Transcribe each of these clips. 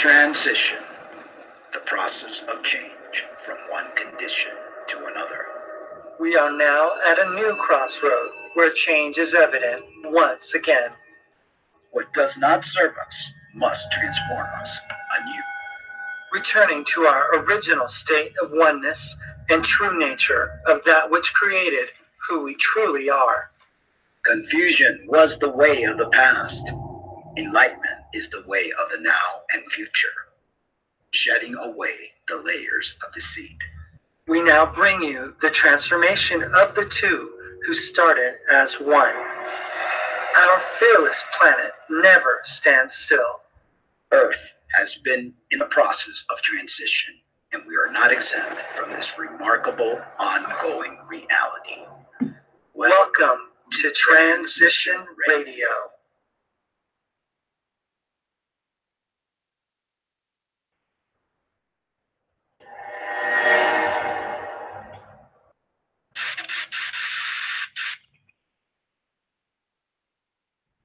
Transition, the process of change from one condition to another. We are now at a new crossroad where change is evident once again. What does not serve us must transform us anew. Returning to our original state of oneness and true nature of that which created who we truly are. Confusion was the way of the past. Enlightenment is the way of the now and future. Shedding away the layers of deceit. We now bring you the transformation of the two who started as one. Our fearless planet never stands still. Earth has been in a process of transition, and we are not exempt from this remarkable ongoing reality. Welcome to Transition Radio.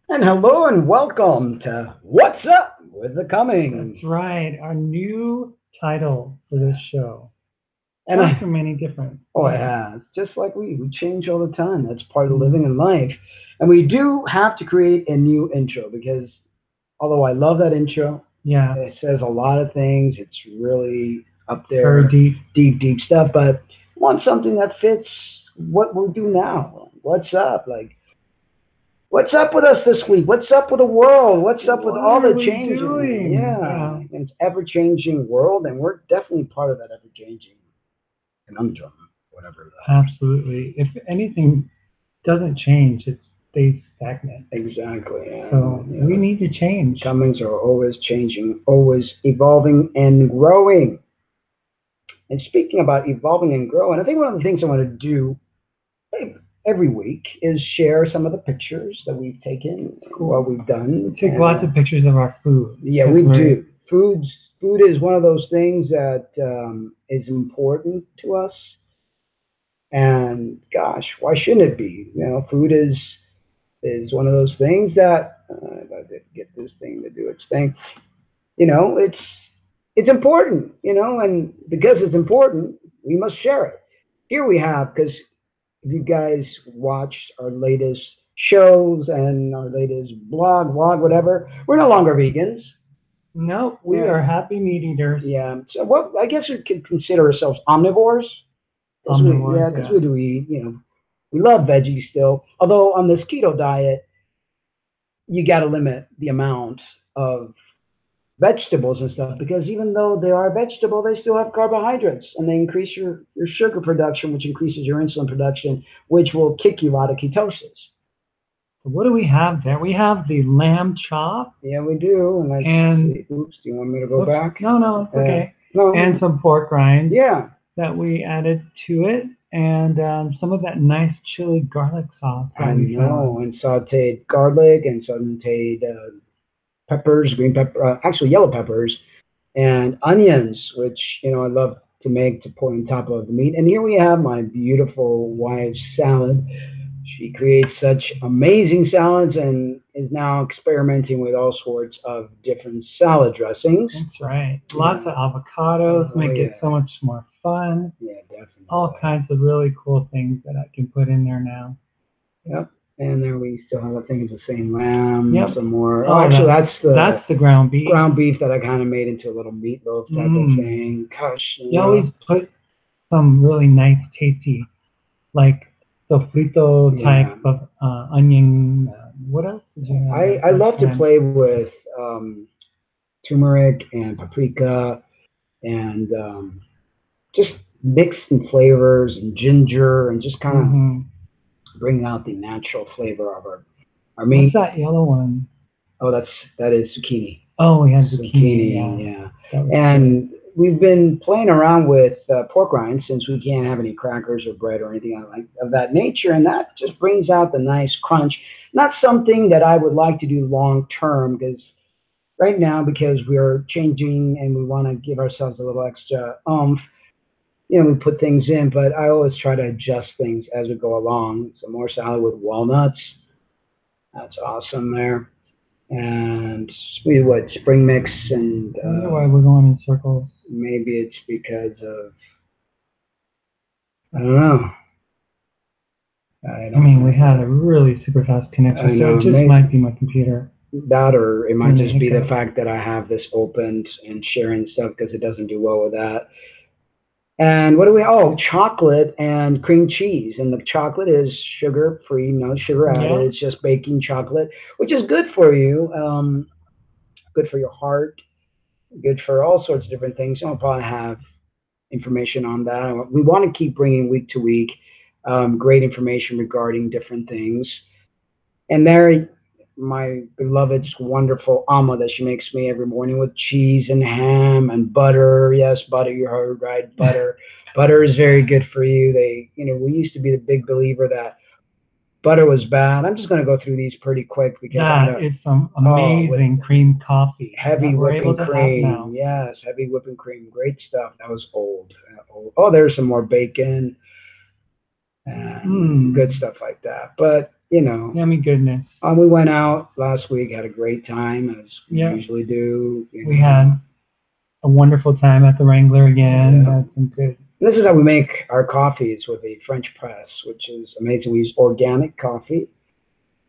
And hello and welcome to What's Up with the Cummings. That's right, our new title for this show. And so many different. Oh, it has. Just like we change all the time. That's part of living in life. And we do have to create a new intro because although I love that intro, yeah, it says a lot of things. It's really up there. Very deep stuff. But I want something that fits what we do now. What's up? Like, what's up with us this week? What's up with the world? What's up with all the changes? Yeah, it's ever-changing world, and we're definitely part of that ever-changing conundrum, whatever. Absolutely. If anything doesn't change, it stays stagnant. Exactly. Yeah. So we need to change. Cummings are always changing, always evolving and growing. And speaking about evolving and growing, I think one of the things I want to do every week is share some of the pictures that we've taken, what we've done. We take lots of pictures of our food. Yeah, we do. Food is one of those things that is important to us. And gosh, why shouldn't it be? You know, food is one of those things that if I did get this thing to do its thing, you know, it's important, you know, and because it's important, we must share it. Here we have, because if you guys watched our latest shows and our latest blog, whatever, we're no longer vegans. No, we are happy meat eaters. Yeah. So I guess we could consider ourselves omnivores. Because we do eat, you know, we love veggies still. Although on this keto diet, you got to limit the amount of vegetables and stuff, because even though they are vegetable, they still have carbohydrates, and they increase your sugar production, which increases your insulin production, which will kick you out of ketosis. What do we have there? We have the lamb chop. Yeah, we do. And oops, do you want me to go back? No, it's okay. No. And some pork rinds. Yeah. That we added to it, and some of that nice chili garlic sauce. I know, and sauteed garlic and sauteed peppers, green pepper, actually yellow peppers, and onions, which, you know, I love to make to pour on top of the meat. And here we have my beautiful wife's salad. She creates such amazing salads and is now experimenting with all sorts of different salad dressings. That's right. Lots of avocados make it so much more fun. Yeah, definitely. All kinds of really cool things that I can put in there now. Yep. And then we still have, I think it's the same lamb, some more. Oh, actually, that's the ground beef. Ground beef that I kind of made into a little meatloaf type of thing. Gosh. You always put some really nice, tasty, like sofrito type of onion. What else did you have? I love to play with turmeric and paprika and just mixing flavors and ginger and just kind of bring out the natural flavor of our meat. What's that yellow one? Oh, that is zucchini. Oh, yeah, zucchini. Yeah. And we've been playing around with pork rinds since we can't have any crackers or bread or anything of that nature, and that just brings out the nice crunch. Not something that I would like to do long term, because right now, because we're changing and we want to give ourselves a little extra oomph, you know, we put things in, but I always try to adjust things as we go along. Some more salad with walnuts. That's awesome there. And we spring mix and I wonder why we're going in circles. Maybe it's because of I don't know. I mean, we had a really super fast connection, so it just might be my computer. That, or it might just be the fact that I have this opened and sharing stuff because it doesn't do well with that. And what do we? Oh, chocolate and cream cheese. And the chocolate is sugar free, no sugar added. Yeah. It's just baking chocolate, which is good for you. Good for your heart. Good for all sorts of different things. I'll probably have information on that. We want to keep bringing week to week great information regarding different things. And there, my beloved, wonderful Alma that she makes me every morning with cheese and ham and butter. Yes, butter, you heard right, butter. Butter is very good for you. We used to be the big believer that butter was bad. I'm just going to go through these pretty quick because that is some amazing cream coffee. Heavy whipping cream. Yes, heavy whipping cream. Great stuff. That was old. Oh, there's some more bacon. Good stuff like that. But, yummy goodness. We went out last week, had a great time, as we usually do. We had a wonderful time at the Wrangler again. Yeah. Had some good. This is how we make our coffees with a French press, which is amazing. We use organic coffee.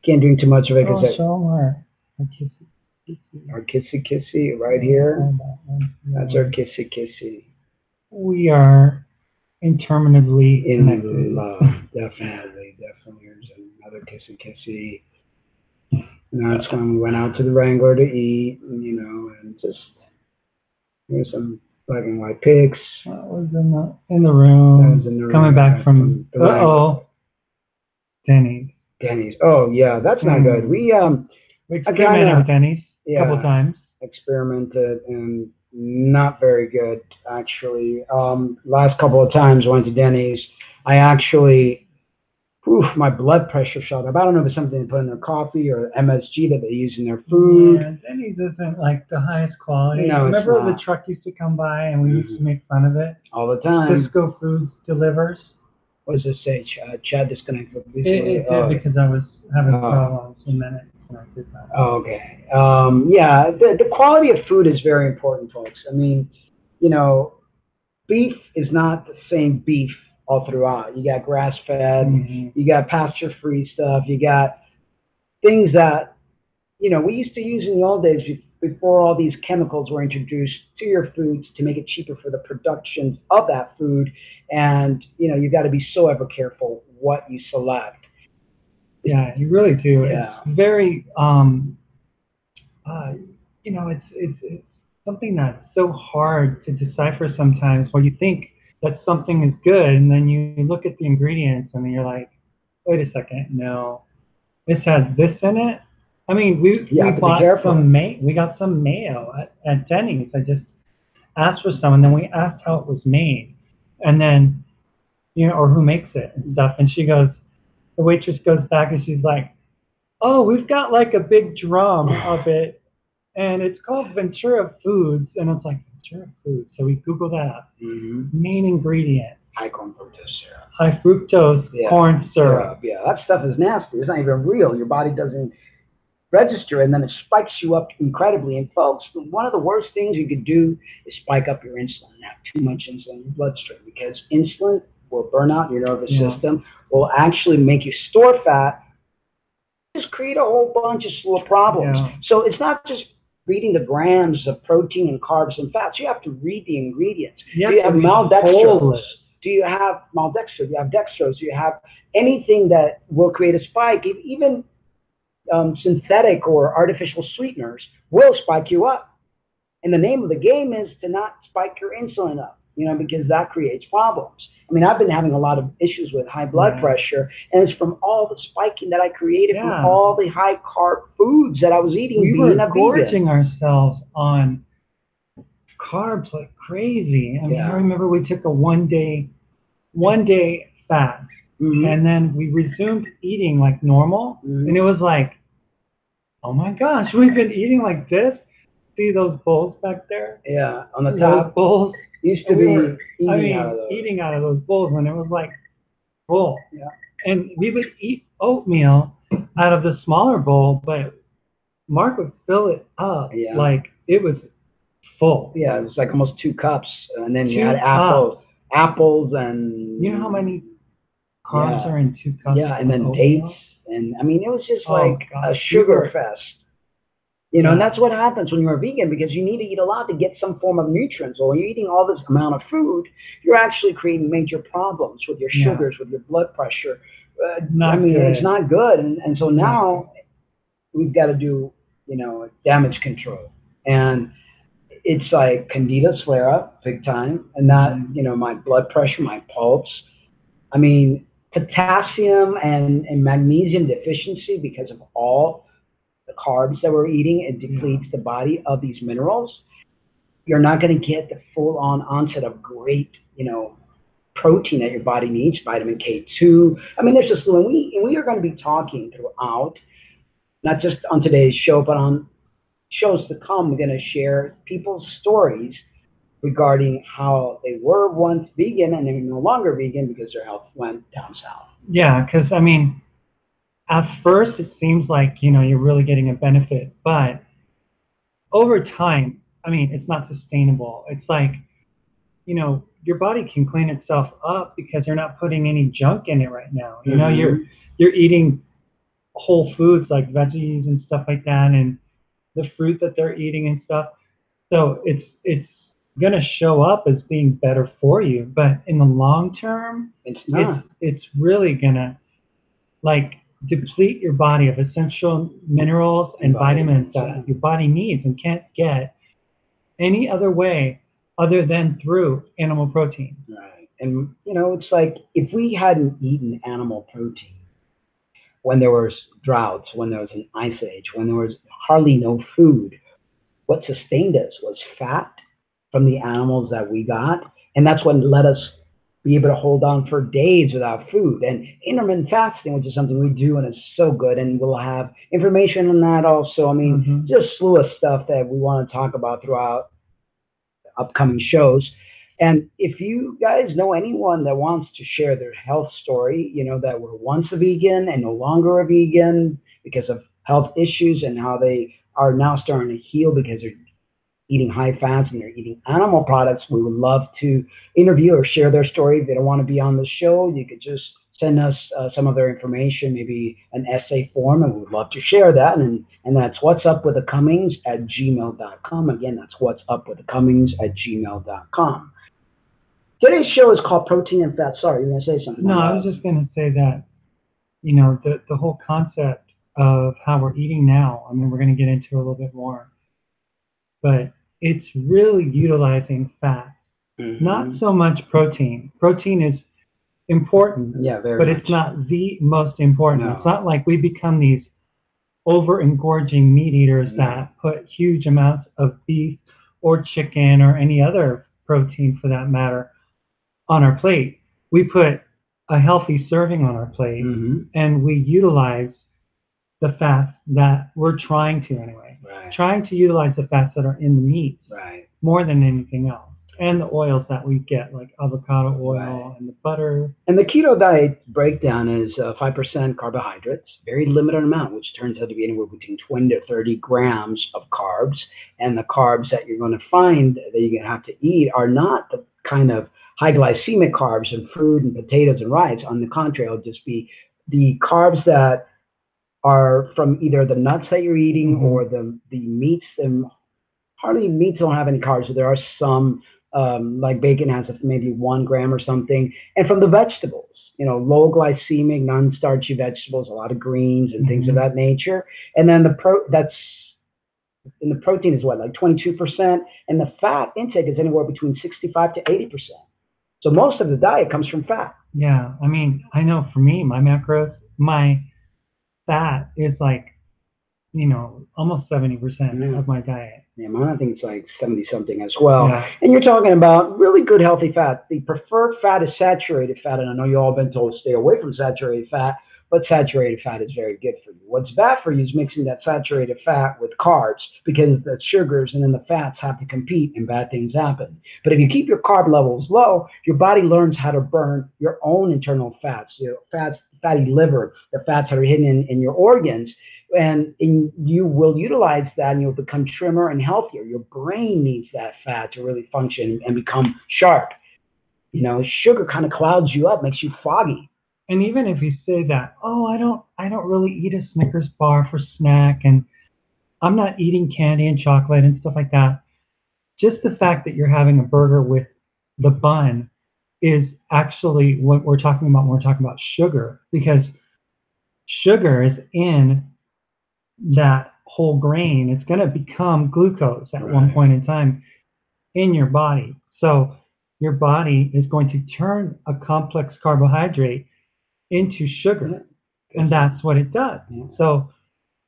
Can't drink too much of it because our kissy kissy right here. That's our kissy kissy. We are interminably in love. Definitely. There's another kissy kissy. And that's when we went out to the Wrangler to eat, and just here's some black and white pics. That was in the room. Coming back from Denny's. Oh yeah, that's not good. We experimented with Denny's a couple times. Experimented and not very good actually. Last couple of times I went to Denny's, I actually my blood pressure shot up. I don't know if it's something they put in their coffee or MSG that they use in their food. Yeah, Denny's isn't like the highest quality. No, remember the truck used to come by and we used to make fun of it? All the time. Cisco Foods delivers. What does it say? Chad disconnected. It did because I was having problems in minutes. Oh, okay. Yeah, the quality of food is very important, folks. I mean, beef is not the same beef all throughout. You got grass-fed, you got pasture-free stuff, you got things that, we used to use in the old days before all these chemicals were introduced to your foods to make it cheaper for the production of that food. And, you've got to be so ever careful what you select. Yeah, you really do. Yeah. It's very, it's something that's so hard to decipher sometimes where you think that something is good and then you look at the ingredients and then you're like, wait a second, no, this has this in it. I mean, we bought we got some mayo at Denny's. I just asked for some and then we asked how it was made and then, or who makes it and stuff. And the waitress goes back and she's like, oh, we've got like a big drum of it and it's called Ventura Foods. And it's like, Ventura Foods. So we Google that up. Main ingredient. High corn fructose syrup. High fructose corn syrup. Yeah, that stuff is nasty. It's not even real. Your body doesn't register and then it spikes you up incredibly. And folks, one of the worst things you could do is spike up your insulin and have too much insulin in your bloodstream because insulin will burn out your nervous system, will actually make you store fat, just create a whole bunch of problems. Yeah. So it's not just reading the grams of protein and carbs and fats. You have to read the ingredients. Do you have maltodextrose? Do you have maltodextrose? Do you have dextrose? Do you have anything that will create a spike? Even synthetic or artificial sweeteners will spike you up. And the name of the game is to not spike your insulin up, because that creates problems. I mean, I've been having a lot of issues with high blood pressure, and it's from all the spiking that I created from all the high carb foods that I was eating. We were gorging ourselves on carbs like crazy. I mean, I remember we took a one day fast, and then we resumed eating like normal, and it was like, oh my gosh, we've been eating like this. See those bowls back there? Yeah, on the top. Those bowls. Used to be eating out of those bowls when it was like full. Yeah. And we would eat oatmeal out of the smaller bowl, but Mark would fill it up. Yeah. Like it was full. Yeah, it was like almost 2 cups. And then you had 2 cups. apples and... You know how many carbs are in 2 cups? Yeah, and then oatmeal? dates. And I mean, it was just Oh, like gosh. a sugar fest. You know, Yeah. and that's what happens when you're a vegan, because you need to eat a lot to get some form of nutrients. Or when you're eating all this amount of food, you're actually creating major problems with your sugars, with your blood pressure. It's not good. And so now we've got to do, damage control. And it's like candidas flare up big time. And that, my blood pressure, my pulse. I mean, potassium and magnesium deficiency, because of all the carbs that we're eating, it depletes the body of these minerals. You're not going to get the full-on onset of great, protein that your body needs, vitamin K2. I mean, there's just, and we are going to be talking throughout, not just on today's show, but on shows to come. We're going to share people's stories regarding how they were once vegan and they're no longer vegan because their health went down south. Yeah, because I mean, at first it seems like, you're really getting a benefit, but over time, I mean, it's not sustainable. It's like, your body can clean itself up because you're not putting any junk in it right now. You're eating whole foods like veggies and stuff like that, and the fruit that they're eating and stuff. So it's going to show up as being better for you, but in the long term, it's not. It's really going to deplete your body of essential minerals and vitamins that your body needs and can't get any other way other than through animal protein. Right. And, it's like if we hadn't eaten animal protein when there was droughts, when there was an ice age, when there was hardly no food, what sustained us was fat from the animals that we got. And that's what let us be able to hold on for days without food. And intermittent fasting, which is something we do, and it's so good. And we'll have information on that also. I mean, just a slew of stuff that we want to talk about throughout upcoming shows. And if you guys know anyone that wants to share their health story, that were once a vegan and no longer a vegan because of health issues, and how they are now starting to heal because they're eating high fats and they're eating animal products, we would love to interview or share their story. If they don't want to be on the show, you could just send us some of their information, maybe an essay form, and we'd love to share that. And that's whatsupwiththecummings@gmail.com. Again, that's whatsupwiththecummings@gmail.com. Today's show is called Protein and Fat. Sorry, you were going to say something. No, I was just going to say that, the whole concept of how we're eating now, I mean, we're going to get into a little bit more, but it's really utilizing fat, not so much protein. Protein is important, but it's not the most important. No. It's not like we become these over-engorging meat eaters that put huge amounts of beef or chicken or any other protein for that matter on our plate. We put a healthy serving on our plate, and we utilize the fats that we're trying to anyway. Right. Trying to utilize the fats that are in the meat more than anything else. And the oils that we get, like avocado oil and the butter. And the keto diet breakdown is 5% carbohydrates, very limited amount, which turns out to be anywhere between 20 to 30 grams of carbs. And the carbs that you're going to find that you're going to have to eat are not the kind of high glycemic carbs and fruit and potatoes and rice. On the contrary, it'll just be the carbs that are from either the nuts that you're eating or the meats. And hardly meats don't have any carbs, but there are some, like bacon has maybe 1 gram or something. And from the vegetables, low glycemic, non-starchy vegetables, a lot of greens and things of that nature. And then the protein is what, like 22%, and the fat intake is anywhere between 65 to 80%. So most of the diet comes from fat. Yeah, I mean, I know for me, my macros, my fat is like, almost 70% of my diet. Yeah, mine, I think it's like 70-something as well. Yeah. And you're talking about really good healthy fat. The preferred fat is saturated fat, and I know you all been told to stay away from saturated fat, but saturated fat is very good for you. What's bad for you is mixing that saturated fat with carbs, because the sugars and then the fats have to compete and bad things happen. But if you keep your carb levels low, your body learns how to burn your own internal fats. Fats fatty liver, the fats that are hidden in your organs. And you will utilize that and you'll become trimmer and healthier. Your brain needs that fat to really function and become sharp. You know, sugar kind of clouds you up, makes you foggy. And even if you say that, oh, I don't really eat a Snickers bar for snack, and I'm not eating candy and chocolate and stuff like that. Just the fact that you're having a burger with the bun is actually what we're talking about when we're talking about sugar, because sugar is in that whole grain. It's going to become glucose at one point in time in your body. So your body is going to turn a complex carbohydrate into sugar, and that's what it does. So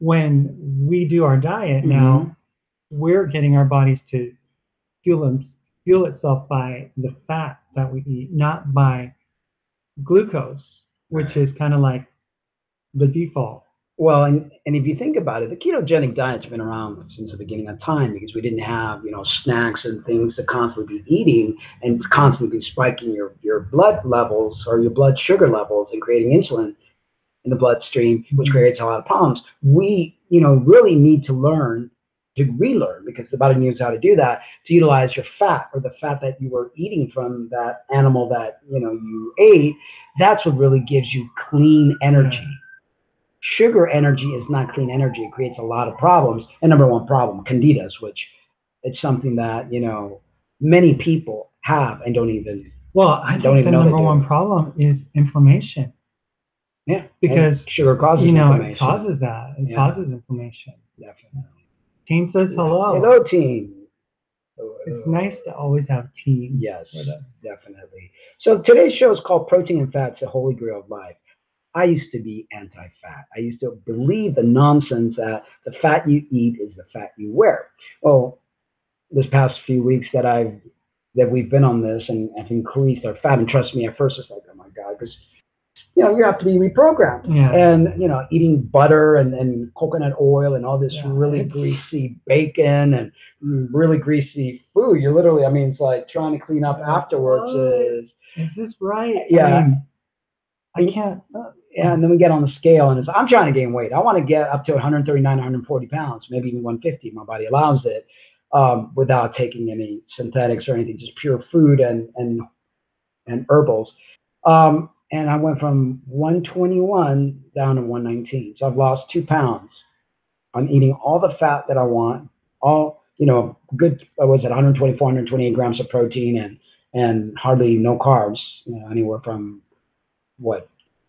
when we do our diet now, we're getting our bodies to fuel itself by the fat that we eat, not by glucose, which is kind of like the default. Well, and if you think about it, the ketogenic diet's been around since the beginning of time, because we didn't have, you know, snacks and things to constantly be eating and constantly be spiking your blood levels or your blood sugar levels and creating insulin in the bloodstream, which creates a lot of problems. We, you know, really need to relearn, because the body knows how to do that, to utilize your fat, or the fat that you were eating from that animal that, you know, you ate. That's what really gives you clean energy. Sugar energy is not clean energy. It creates a lot of problems. And number one problem, candidas, which it's something that, you know, many people have and don't even know. The number one problem is inflammation. Yeah, because sugar causes inflammation. It causes that. It causes inflammation. Definitely. Team says hello. Hello, team. It's nice to always have team. Yes, definitely. So today's show is called Protein and Fats, the Holy Grail of Life. I used to be anti-fat. I used to believe the nonsense that the fat you eat is the fat you wear. Well, this past few weeks that we've been on this and have increased our fat, and trust me, at first it's like, oh my God, because, you know, you have to be reprogrammed. And, you know, eating butter and coconut oil and all this really greasy bacon and really greasy food. You're literally, I mean, it's like trying to clean up afterwards. Is this right? Yeah. I can't. And then we get on the scale, and I'm trying to gain weight. I want to get up to 139, 140 pounds, maybe even 150. My body allows it, without taking any synthetics or anything, just pure food and herbals. And I went from 121 down to 119. So I've lost 2 pounds. I'm eating all the fat that I want, all, you know, good, I was at 124, 128 grams of protein and hardly no carbs, you know, anywhere from,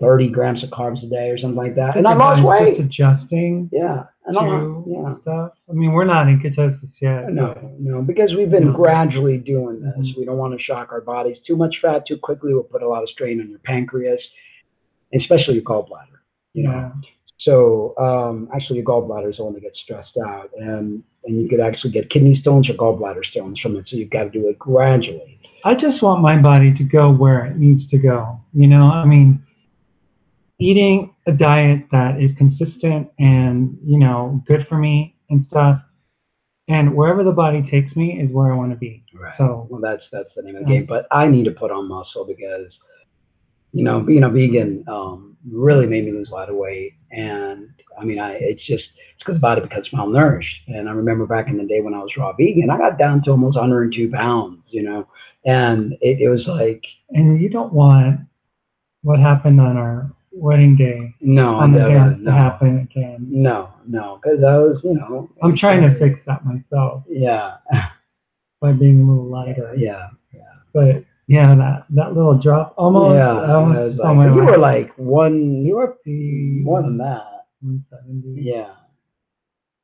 30 grams of carbs a day or something like that. And I lost weight. Just adjusting. And stuff. I mean, we're not in ketosis yet. No, because we've been gradually doing this. We don't want to shock our bodies. Too much fat too quickly will put a lot of strain on your pancreas, especially your gallbladder. You know. So actually, your gallbladder is the one that gets stressed out, and you could actually get kidney stones or gallbladder stones from it. So you've got to do it gradually. I just want my body to go where it needs to go. You know, I mean, eating a diet that is consistent and, you know, good for me and stuff, and wherever the body takes me is where I want to be. Right. So, well, that's the name of the game. But I need to put on muscle because, you know, being a vegan really made me lose a lot of weight. And I mean, it's because the body becomes malnourished. And I remember back in the day when I was raw vegan, I got down to almost 102 pounds, you know, and it was like. And you don't want what happened on our wedding day. No, to happen again. No, because I was, you know. I'm trying to fix that myself. Yeah. By being a little lighter. Yeah. But. Yeah, that little drop almost. Yeah, you were like you were more than that. 170. Yeah,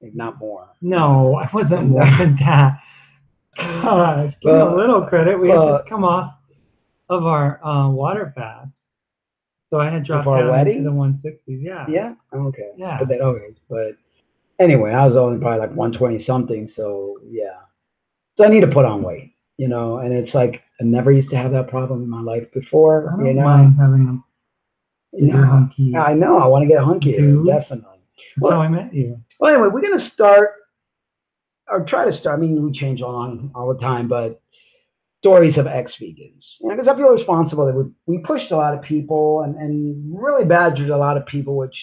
if not more. No, I wasn't more than that. Gosh, give me a little credit. We had just come off of our water fast, so I had dropped down into the 160s. Yeah. Yeah. Okay. Yeah. But anyway, I was only probably like 120 something. So yeah. So I need to put on weight. You know, and it's like I never used to have that problem in my life before. I don't mind having a hunky. I know. I want to get hunky, definitely. That's how I met you. Well, anyway, we're gonna start or try to start. I mean, we change on all the time, but stories of ex-vegans. Because I feel responsible that we pushed a lot of people and really badgered a lot of people, which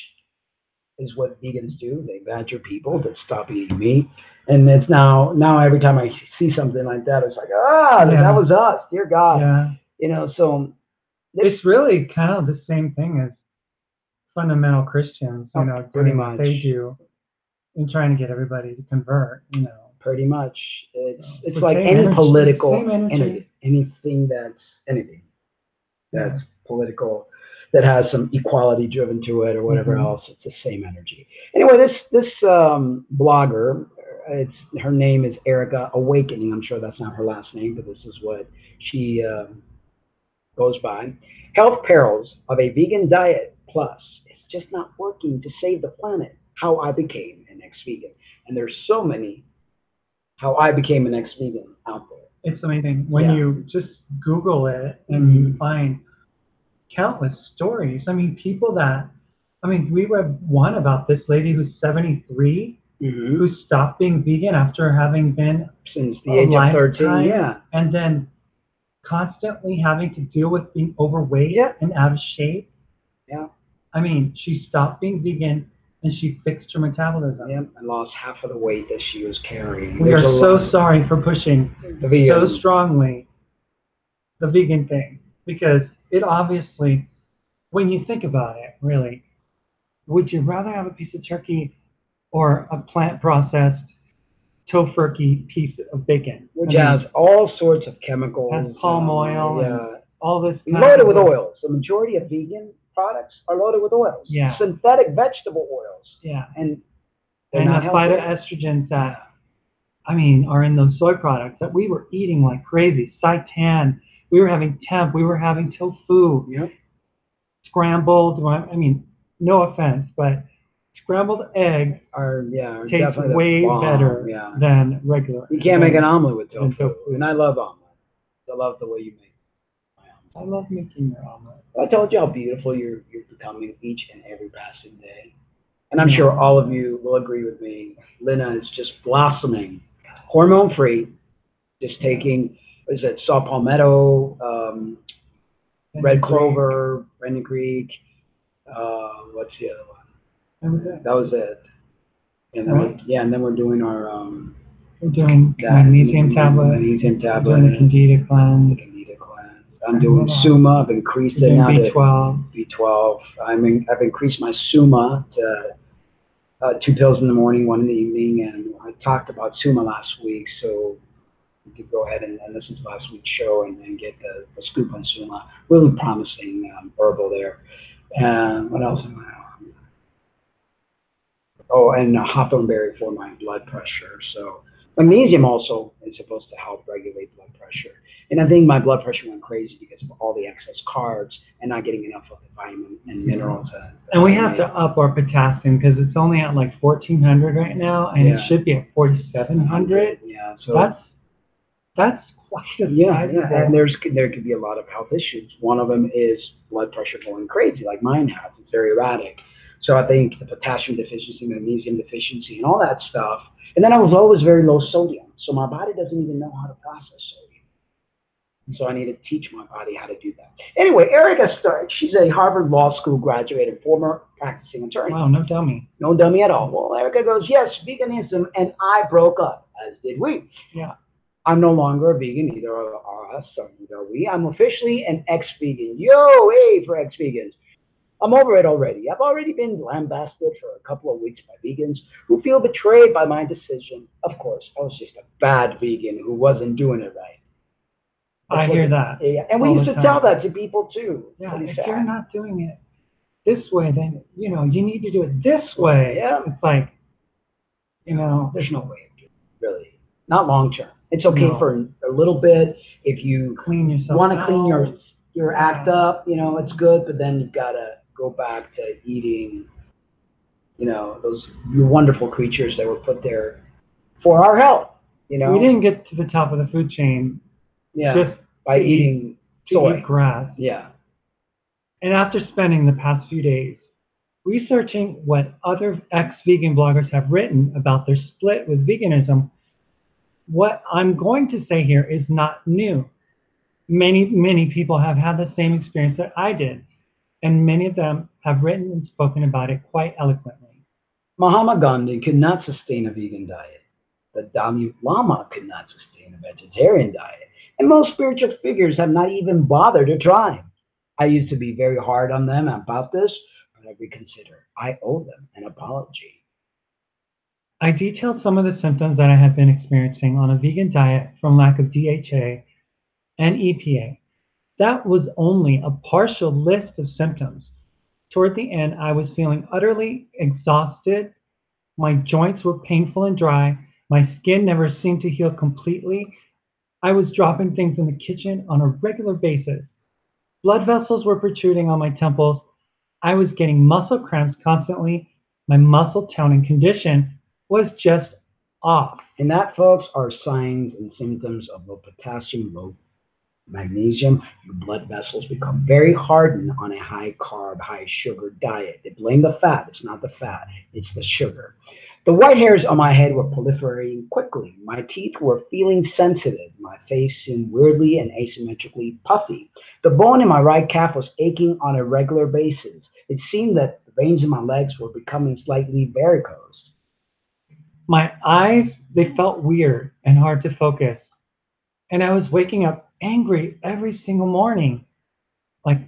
is what vegans do. They badger people to stop eating meat. And it's now every time I see something like that, it's like, that was us, dear God. Yeah. So it's really kind of the same thing as fundamental Christians, pretty doing much what they do and trying to get everybody to convert, Pretty much. It's like any political, anything that's political, that has some equality driven to it or whatever else, it's the same energy. Anyway, this blogger, her name is Erica Awakening. I'm sure that's not her last name, but this is what she goes by. Health perils of a vegan diet plus. It's just not working to save the planet. How I became an ex-vegan. And there's so many how I became an ex-vegan out there. It's amazing. When you just Google it and you find countless stories. I mean, we read one about this lady who's 73 who stopped being vegan after having been since the age of 13, and then constantly having to deal with being overweight and out of shape. Yeah. I mean, she stopped being vegan and she fixed her metabolism. Yeah, and lost half of the weight that she was carrying. We are so sorry for pushing so strongly the vegan thing, because it obviously, when you think about it, really, would you rather have a piece of turkey or a plant-processed tofurkey piece of bacon? Which has all sorts of chemicals. Has palm oil and all this. Loaded with oils. The majority of vegan products are loaded with oils. Yeah. Synthetic vegetable oils. Yeah. And the phytoestrogens that, are in those soy products that we were eating like crazy. Seitan. We were having temp. We were having tofu. Yep. Scrambled. No offense, but scrambled eggs taste way better than regular. You can't make an omelet with tofu. And I love omelets. I love the way you make my omelet. I love making your omelet. I told you how beautiful you're becoming each and every passing day. And I'm sure all of you will agree with me. Lena is just blossoming. Hormone-free. Just taking, saw palmetto, red clover, fenugreek. What's the other one? That was it. And then and then we're doing our we're doing magnesium tablet. Magnesium tablet. We're doing the Candida cleanse. I'm doing Suma. I've increased it now to B12. I've increased my Suma to 2 pills in the morning, 1 in the evening, and I talked about Suma last week, so you could go ahead and listen to last week's show and get the scoop on Suma. Really promising herbal there. And what else am I on? Oh, and hawthorn berry for my blood pressure. So magnesium also is supposed to help regulate blood pressure. And I think my blood pressure went crazy because of all the excess carbs and not getting enough of the vitamin and minerals. And we have to up our potassium because it's only at like 1,400 right now, and it should be at 4,700. Yeah, so that's quite a and there could be a lot of health issues. One of them is blood pressure going crazy, like mine has. It's very erratic. So I think the potassium deficiency, magnesium deficiency, and all that stuff. And then I was always very low sodium, so my body doesn't even know how to process sodium. So I need to teach my body how to do that. Anyway, Erica Stark, she's a Harvard Law School graduate and former practicing attorney. Wow, no dummy. No dummy at all. Well, Erica goes, yes, veganism, and I broke up, as did we. Yeah. I'm no longer a vegan, neither are us, or neither are we. I'm officially an ex-vegan. Yo, hey, for ex-vegans. I'm over it already. I've already been lambasted for a couple of weeks by vegans who feel betrayed by my decision. Of course, I was just a bad vegan who wasn't doing it right. I hear that. Yeah, and we used to tell that to people too. Yeah, if you're not doing it this way, then you need to do it this way. Yeah, it's like, there's no way of doing it, really. Not long term. It's okay for a little bit if you clean yourself. Want to clean your act up. It's good, but then you've got to go back to eating. Those wonderful creatures that were put there for our health. We didn't get to the top of the food chain. Yeah, just by eating soy. Eat grass. Yeah. And after spending the past few days researching what other ex-vegan bloggers have written about their split with veganism, what I'm going to say here is not new. Many people have had the same experience that I did, and many of them have written and spoken about it quite eloquently. Mahatma Gandhi could not sustain a vegan diet. The Dalai Lama could not sustain a vegetarian diet. And most spiritual figures have not even bothered to try. I used to be very hard on them about this, but I reconsider. I owe them an apology. I detailed some of the symptoms that I have been experiencing on a vegan diet from lack of DHA and EPA. That was only a partial list of symptoms. Toward the end, I was feeling utterly exhausted. My joints were painful and dry. My skin never seemed to heal completely. I was dropping things in the kitchen on a regular basis. Blood vessels were protruding on my temples. I was getting muscle cramps constantly. My muscle tone and condition was just off. And that, folks, are signs and symptoms of low potassium, low magnesium. Your blood vessels become very hardened on a high carb, high sugar diet. They blame the fat. It's not the fat, it's the sugar. The white hairs on my head were proliferating quickly. My teeth were feeling sensitive. My face seemed weirdly and asymmetrically puffy. The bone in my right calf was aching on a regular basis. It seemed that the veins in my legs were becoming slightly varicose. My eyes, they felt weird and hard to focus. And I was waking up angry every single morning. Like,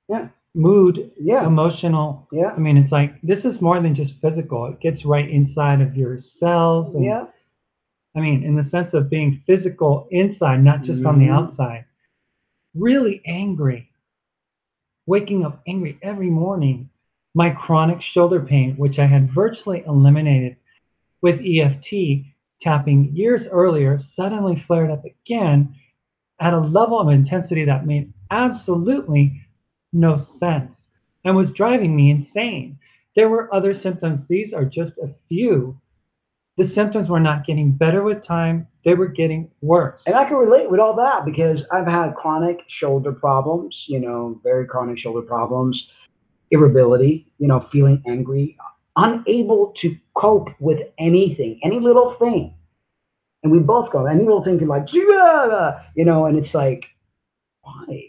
Yeah, mood, yeah, emotional. yeah, I mean, it's like this is more than just physical. It gets right inside of your cells. And, yeah. I mean, in the sense of being physical inside, not just on the outside. Really angry. Waking up angry every morning. My chronic shoulder pain, which I had virtually eliminated with EFT tapping years earlier, suddenly flared up again at a level of intensity that made absolutely no sense and was driving me insane. There were other symptoms. These are just a few. The symptoms were not getting better with time, they were getting worse. And I can relate with all that because I've had chronic shoulder problems, very chronic shoulder problems, irritability, feeling angry, unable to cope with anything, any little thing. And we both go, any little thing can like, and it's like, why?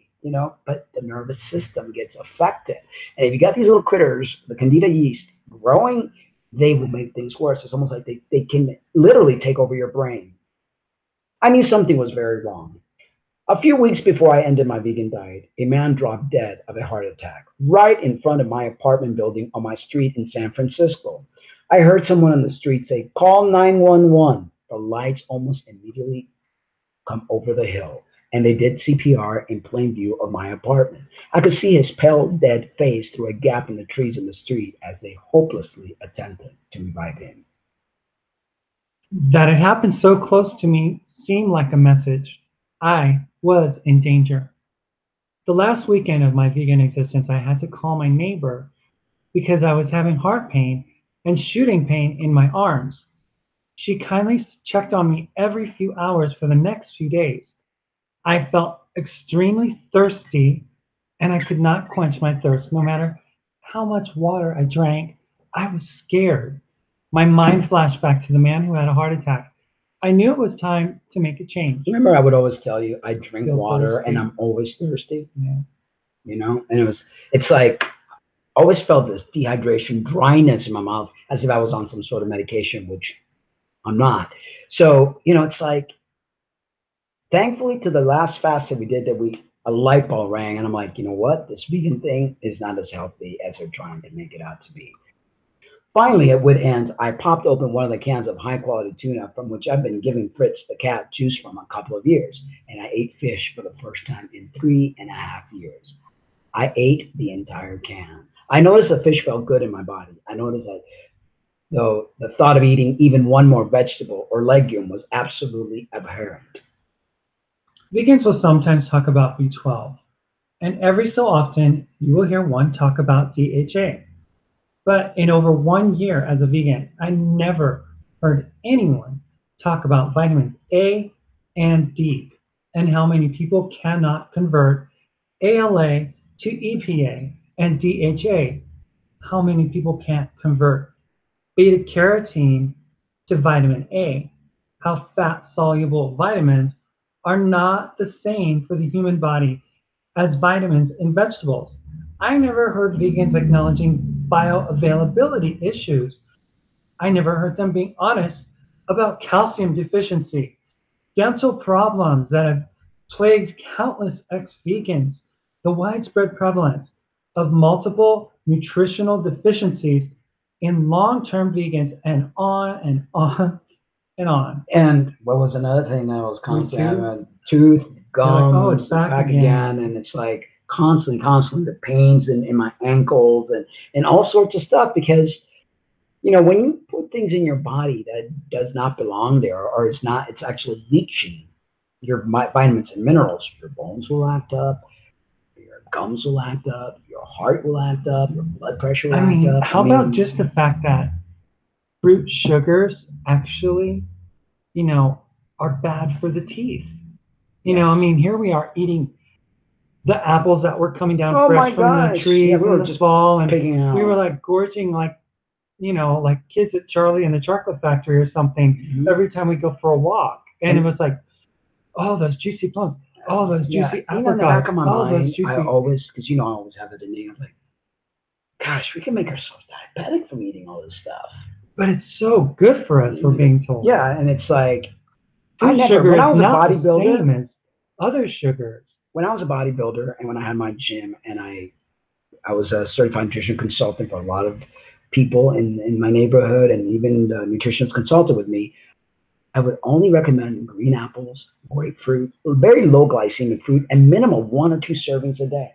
But the nervous system gets affected. And if you got these little critters, the candida yeast, growing, they will make things worse. It's almost like they can literally take over your brain. I knew something was very wrong. A few weeks before I ended my vegan diet, a man dropped dead of a heart attack right in front of my apartment building on my street in San Francisco. I heard someone on the street say, "Call 911." The lights almost immediately come over the hill, and they did CPR in plain view of my apartment. I could see his pale, dead face through a gap in the trees in the street as they hopelessly attempted to revive him. That it happened so close to me seemed like a message. I was in danger. The last weekend of my vegan existence, I had to call my neighbor because I was having heart pain and shooting pain in my arms. She kindly checked on me every few hours for the next few days. I felt extremely thirsty and I could not quench my thirst no matter how much water I drank. I was scared. My mind flashed back to the man who had a heart attack. I knew it was time to make a change. Remember, I would always tell you, I drink Feel water thirsty. and I'm always thirsty. Yeah. And it's like, I always felt this dehydration, dryness in my mouth as if I was on some sort of medication, which I'm not. So, it's like, thankfully to the last fast that we did, a light bulb rang, and I'm like, you know what? This vegan thing is not as healthy as they're trying to make it out to be. Finally, at wit end, I popped open one of the cans of high-quality tuna from which I've been giving Fritz the cat juice from a couple of years, and I ate fish for the first time in 3.5 years. I ate the entire can. I noticed the fish felt good in my body. I noticed that, though, the thought of eating even one more vegetable or legume was absolutely abhorrent. Vegans will sometimes talk about B12, and every so often you will hear one talk about DHA. But in over 1 year as a vegan, I never heard anyone talk about vitamins A and D and how many people cannot convert ALA to EPA and DHA. How many people can't convert beta carotene to vitamin A. How fat soluble vitamins are not the same for the human body as vitamins in vegetables. I never heard vegans acknowledging bioavailability issues. I never heard them being honest about calcium deficiency, dental problems that have plagued countless ex-vegans, the widespread prevalence of multiple nutritional deficiencies in long-term vegans, and on and on and on. And what was another thing that was constantly? Tooth, gums, like, oh, it's back again, and it's like constantly the pains in my ankles and all sorts of stuff, because when you put things in your body that does not belong there, or it's actually leaching your vitamins and minerals, your bones will act up, your gums will act up, your heart will act up, your blood pressure will act up. How about just the fact that fruit sugars actually, are bad for the teeth? Here we are eating the apples that were coming down fresh from the tree in the fall, and we were like gorging like kids at Charlie and the Chocolate Factory or something every time we go for a walk. And it was like, oh, those juicy plums, oh, those juicy apricots. In the back of my mind, I always, because I always have it in me, I'm like, gosh, we can make ourselves diabetic from eating all this stuff. But it's so good for us, we're being told. Yeah, and it's like, when I was a bodybuilder, other sugars. When I was a bodybuilder and when I had my gym, and I was a certified nutrition consultant for a lot of people in my neighborhood, and even the nutritionists consulted with me, I would only recommend green apples, grapefruit, very low glycemic fruit, and minimum 1 or 2 servings a day.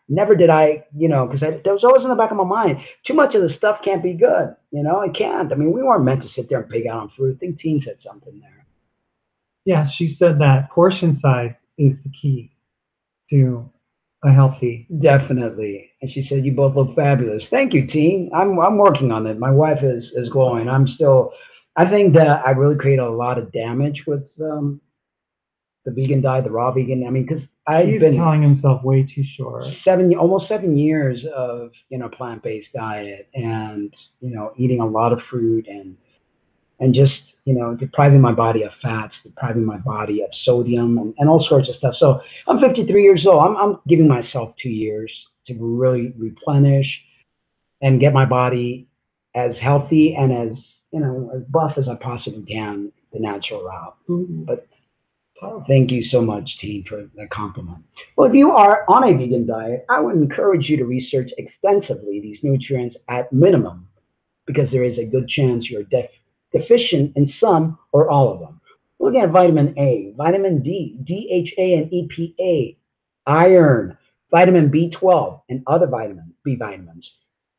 Never did I, because that was always in the back of my mind. Too much of the stuff can't be good. It can't. We weren't meant to sit there and pig out on fruit. I think Teen said something there. Yeah, she said that portion size is the key to a healthy. Definitely. And she said, you both look fabulous. Thank you, Teen. I'm working on it. My wife is glowing. I think that I really created a lot of damage with the vegan diet, the raw vegan. Because I've been telling himself way too short. Almost 7 years of plant-based diet, and eating a lot of fruit, and just depriving my body of fats, depriving my body of sodium, and all sorts of stuff. So I'm 53 years old. I'm giving myself 2 years to really replenish and get my body as healthy and as buff as I possibly can, the natural route. But thank you so much, Teen, for that compliment. Well, if you are on a vegan diet, I would encourage you to research extensively these nutrients at minimum, because there is a good chance you're deficient in some or all of them. Looking at vitamin A, vitamin D, DHA and EPA, iron, vitamin B12, and other B vitamins,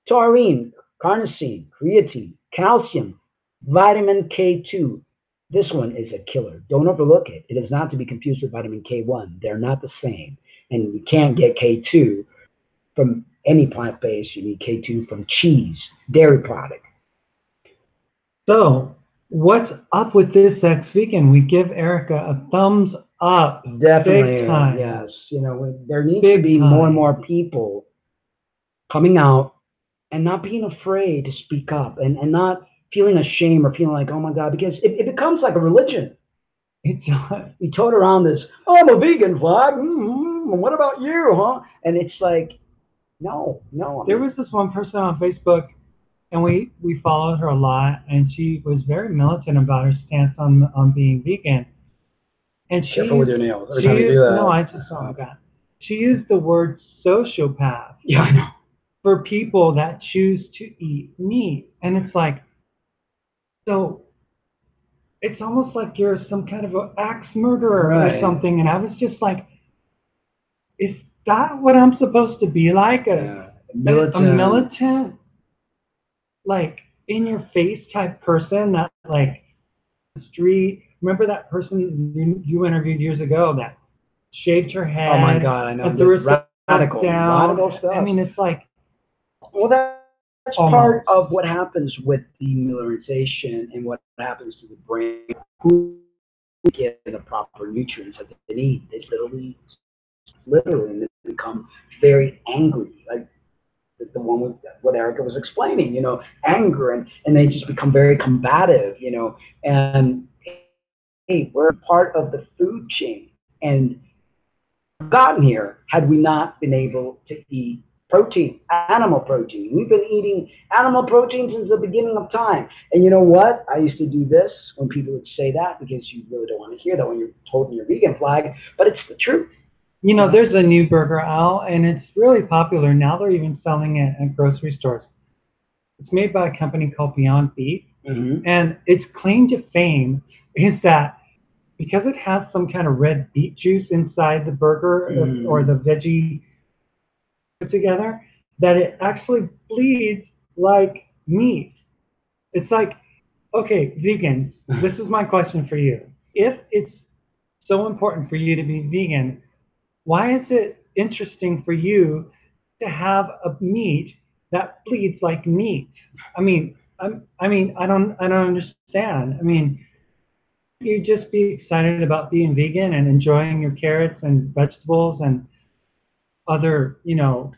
taurine, carnosine, creatine, calcium, vitamin K2. This one is a killer. Don't overlook it. It is not to be confused with vitamin K1. They're not the same. And you can't get K2 from any plant-based. You need K2 from cheese, dairy product. So, what's up with this ex-vegan? We give Erica a thumbs up. Definitely, big time. Yes. There needs to be more and more people coming out and not being afraid to speak up, and not feeling ashamed or feeling like, oh my God, because it becomes like a religion. We tote around this, oh, I'm a vegan flag. What about you, huh? And it's like, no. There was this one person on Facebook, and we followed her a lot, and she was very militant about her stance on being vegan. And she careful with your nails. No, I just saw that. She used the word sociopath. Yeah, I know. For people that choose to eat meat. And it's like, so it's almost like you're some kind of an axe murderer or something. And I was just like, is that what I'm supposed to be like? A militant, like in your face type person that like street. Remember that person you interviewed years ago that shaved her head? Oh my God, I know. Radical stuff. It's like, well, that's part of what happens with demillerization and what happens to the brain. Who get the proper nutrients that they need? They literally, and they become very angry, like the one with what Erica was explaining. Anger, and they just become very combative. And hey, we're part of the food chain. And gotten here had we not been able to eat protein, animal protein. We've been eating animal protein since the beginning of time. And you know what? I used to do this when people would say that because you really don't want to hear that when you're holding your vegan flag, but it's the truth. You know, there's a new burger out, and it's really popular. Now they're even selling it at grocery stores. It's made by a company called Beyond Beef, and its claim to fame is that because it has some kind of red beet juice inside the burger or the veggie put together, that it actually bleeds like meat. It's like, okay, vegans, this is my question for you. If it's so important for you to be vegan, why is it interesting for you to have a meat that bleeds like meat? I mean, I don't understand. I mean, you just be excited about being vegan and enjoying your carrots and vegetables and other, you know,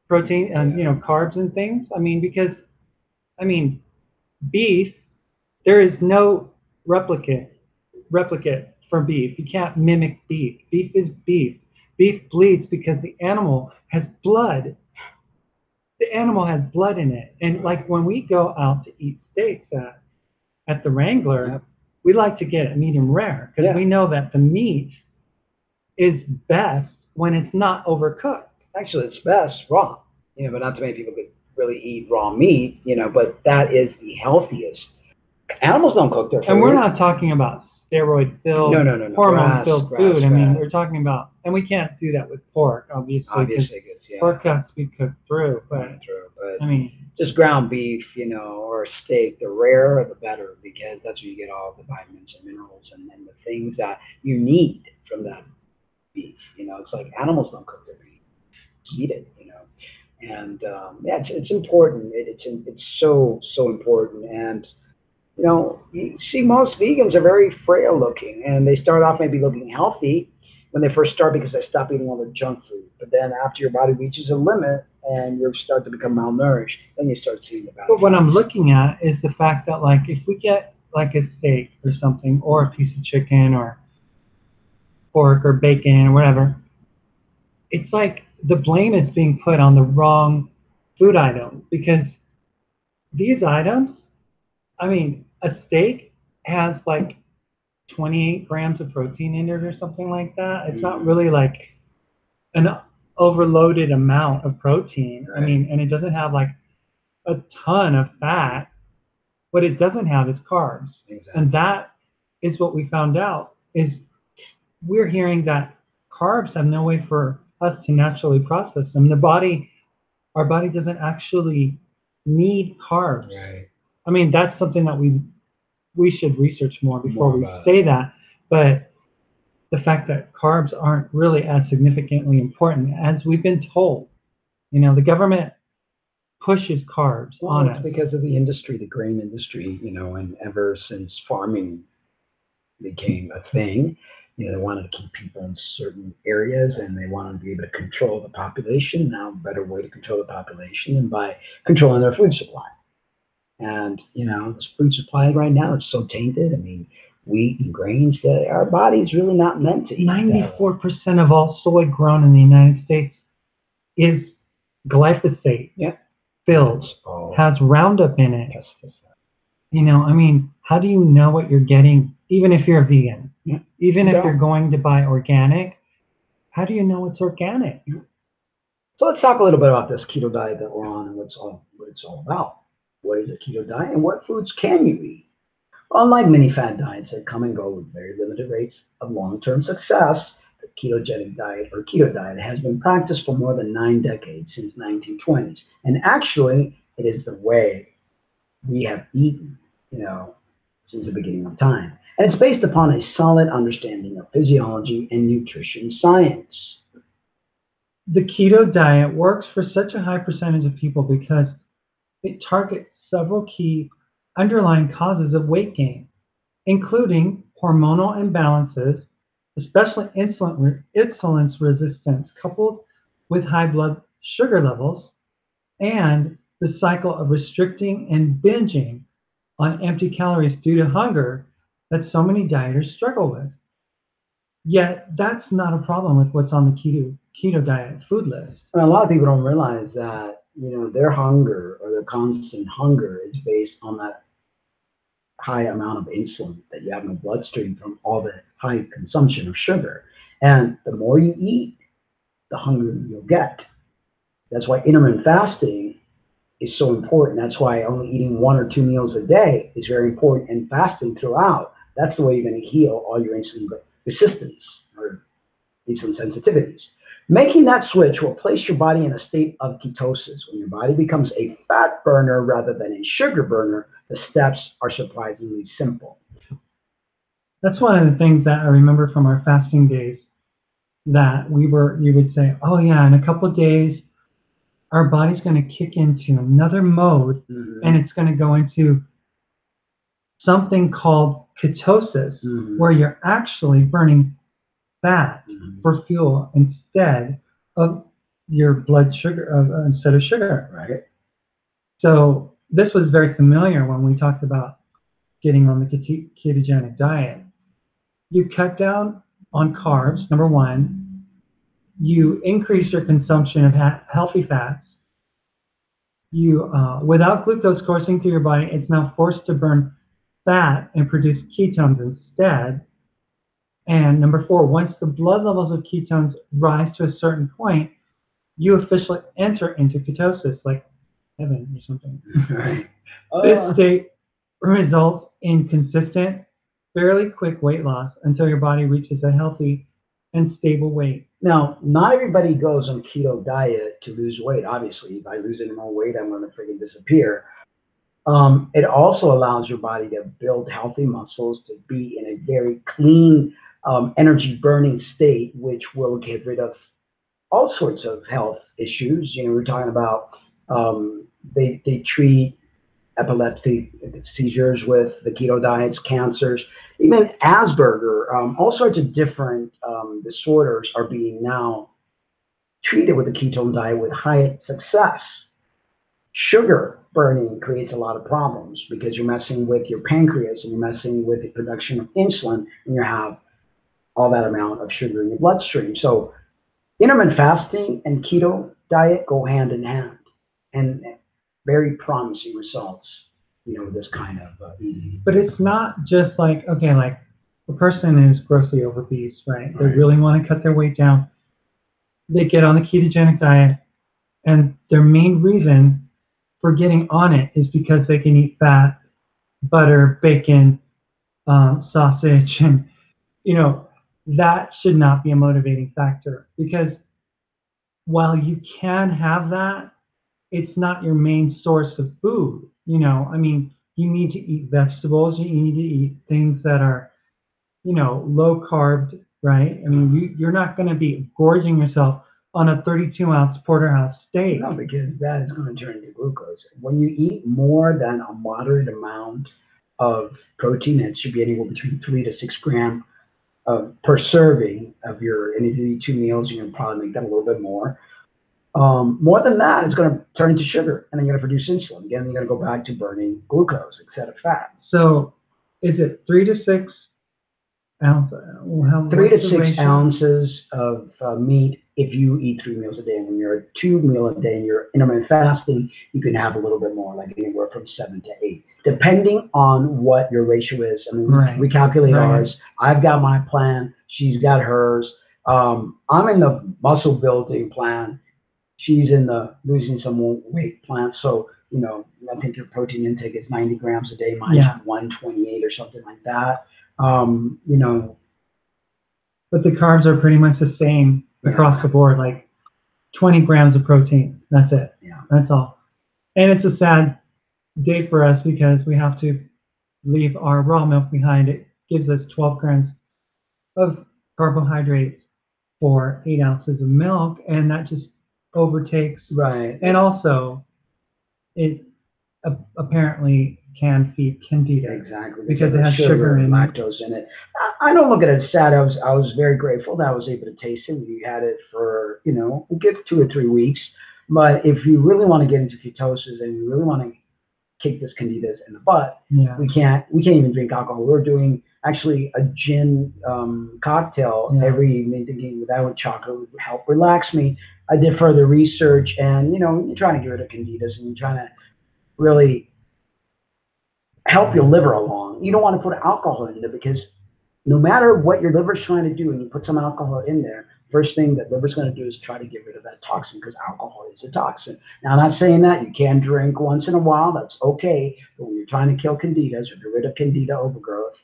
protein and, you know, carbs and things. I mean, because, I mean, beef, there is no replicate for beef. You can't mimic beef. Beef is beef. Beef bleeds because the animal has blood. The animal has blood in it. And like when we go out to eat steaks at the Wrangler, we like to get it medium rare because we know that the meat is best when it's not overcooked. Actually, it's best raw. You know, but not too many people could really eat raw meat, you know, but that is the healthiest. Animals don't cook their food. And we're not talking about steroid-filled, hormone-filled food. I mean, we're talking about, and we can't do that with pork, obviously, pork has to be cooked through. But I mean, just ground beef, you know, or steak, the rarer the better, because that's where you get all the vitamins and minerals and the things that you need from that beef. You know, it's like animals don't cook their meat, eat it, you know. And yeah, it's important. It's so important. And you know, you see, most vegans are very frail looking, and they start off maybe looking healthy when they first start because they stop eating all the junk food. But then after your body reaches a limit and you start to become malnourished, then you start seeing the bad. But what I'm looking at is the fact that, like, if we get like a steak or something, or a piece of chicken or pork or bacon or whatever, it's like the blame is being put on the wrong food item, because these items, I mean, a steak has like 28 grams of protein in it or something like that. It's not really like an overloaded amount of protein. I mean, and it doesn't have like a ton of fat. What it doesn't have is carbs. And that is what we found out, is we're hearing that carbs have no way for us to naturally process them. Our body doesn't actually need carbs. I mean, that's something that we should research more before we say that. But the fact that carbs aren't really as significantly important as we've been told. You know, the government pushes carbs on us. Because of the industry, the grain industry, you know, and ever since farming became a thing, you know, they wanted to keep people in certain areas, and they wanted to be able to control the population. Now, a better way to control the population than by controlling their food supply. And, you know, this food supply right now is so tainted. I mean, wheat and grains, our body's really not meant to eat. 94% of all soy grown in the United States is glyphosate filled, has Roundup in it. You know, I mean, how do you know what you're getting, even if you're a vegan? Even if you're going to buy organic, how do you know it's organic? So let's talk a little bit about this keto diet that we're on and what it's all about. What is a keto diet, and what foods can you eat? Unlike many fad diets that come and go with very limited rates of long-term success, the ketogenic diet or keto diet has been practiced for more than 9 decades, since 1920s. And actually, it is the way we have eaten, you know, since the beginning of time. And it's based upon a solid understanding of physiology and nutrition science. The keto diet works for such a high percentage of people because it targets several key underlying causes of weight gain, including hormonal imbalances, especially insulin resistance, coupled with high blood sugar levels, and the cycle of restricting and binging on empty calories due to hunger that so many dieters struggle with. Yet that's not a problem with what's on the keto diet food list. And a lot of people don't realize that, their hunger or their constant hunger is based on that high amount of insulin that you have in the bloodstream from all the high consumption of sugar. And the more you eat, the hungrier you'll get. That's why intermittent fasting is so important. That's why only eating 1 or 2 meals a day is very important, and fasting throughout. That's the way you're going to heal all your insulin resistance or insulin sensitivities. Making that switch will place your body in a state of ketosis. When your body becomes a fat burner rather than a sugar burner, the steps are surprisingly simple. That's one of the things that I remember from our fasting days, that you would say, oh yeah, in a couple of days, our body's going to kick into another mode, and it's going to go into something called ketosis, where you're actually burning fat for fuel instead of your blood sugar, instead of sugar. Right. So this was very familiar when we talked about getting on the ketogenic diet. You cut down on carbs, number one. You increase your consumption of healthy fats. You, without glucose coursing through your body, it's now forced to burn fat and produce ketones instead. And number four, once the blood levels of ketones rise to a certain point, you officially enter into ketosis, like heaven or something. Right. This state results in consistent, fairly quick weight loss until your body reaches a healthy and stable weight. Now, not everybody goes on keto diet to lose weight. Obviously, by losing more weight, I'm going to freaking disappear. It also allows your body to build healthy muscles, to be in a very clean, energy burning state, which will get rid of all sorts of health issues. We're talking about they treat epileptic seizures with the keto diets, cancers, even Asperger, all sorts of different disorders are being now treated with the ketone diet with high success. Sugar burning creates a lot of problems because you're messing with your pancreas and you're messing with the production of insulin, and you have all that amount of sugar in your bloodstream. So intermittent fasting and keto diet go hand in hand, and very promising results, with this kind of eating. But it's not just like, okay, like a person is grossly obese, right? They really want to cut their weight down. They get on the ketogenic diet, and their main reason for getting on it is because they can eat fat, butter, bacon, sausage, and that should not be a motivating factor, because while you can have that, it's not your main source of food. I mean, you need to eat vegetables, you need to eat things that are, low carb, right? I mean, you're not going to be gorging yourself on a 32-ounce porterhouse steak. No, because that is going to turn into glucose. When you eat more than a moderate amount of protein, it should be anywhere between 3 to 6 grams per serving of your, and if you eat 2 meals, you're going to probably make that a little bit more. More than that, it's going to turn into sugar, and then you're going to produce insulin. Again, you're going to go back to burning glucose instead of fat. So is it 3 to 6 ounces? 3 to 6 ounces of meat if you eat 3 meals a day. And when you're at 2 meals a day and you're intermittent fasting, you can have a little bit more, like anywhere from 7 to 8, depending on what your ratio is. I mean, we calculate ours. I've got my plan. She's got hers. I'm in the muscle building plan. She's in the losing some weight plan. So, I think your protein intake is 90 grams a day. Mine's 128 or something like that. But the carbs are pretty much the same across the board, like 20 grams of protein. That's it. Yeah. That's all. And it's a sad day for us because we have to leave our raw milk behind. It gives us 12 grams of carbohydrates for 8 ounces of milk, and that just overtakes. Right. And also, it apparently can feed candida. Exactly. Because it has sugar and lactose in it. I don't look at it as sad. I was very grateful that I was able to taste it. We had it for, a good 2 or 3 weeks. But if you really want to get into ketosis and you really want to kick this candidas in the butt. Yeah. We can't even drink alcohol. We're doing actually a gin cocktail every evening, thinking that with chocolate would help relax me. I did further research, and you're trying to get rid of candidas, and you're trying to really help your liver along. You don't want to put alcohol in there, because no matter what your liver's trying to do, and you put some alcohol in there, first thing that liver's going to do is try to get rid of that toxin, because alcohol is a toxin. Now, I'm not saying that you can drink once in a while. That's okay. But when you're trying to kill candidas or get rid of candida overgrowth,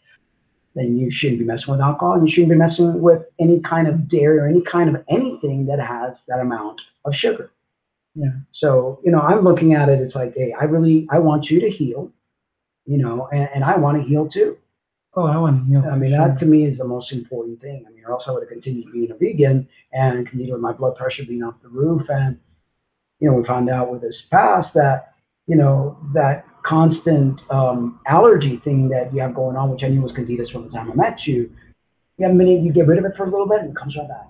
then you shouldn't be messing with alcohol, and you shouldn't be messing with any kind of dairy or any kind of anything that has that amount of sugar. Yeah. So, I'm looking at it, it's like, hey, I want you to heal, and I want to heal too. Oh, I want to heal. I mean, that to me is the most important thing. I mean, or else I would have continued being a vegan and continued with my blood pressure being off the roof. And, we found out with this past that, that constant allergy thing that you have going on, which I knew was candidas from the time I met you. You get rid of it for a little bit and it comes right back.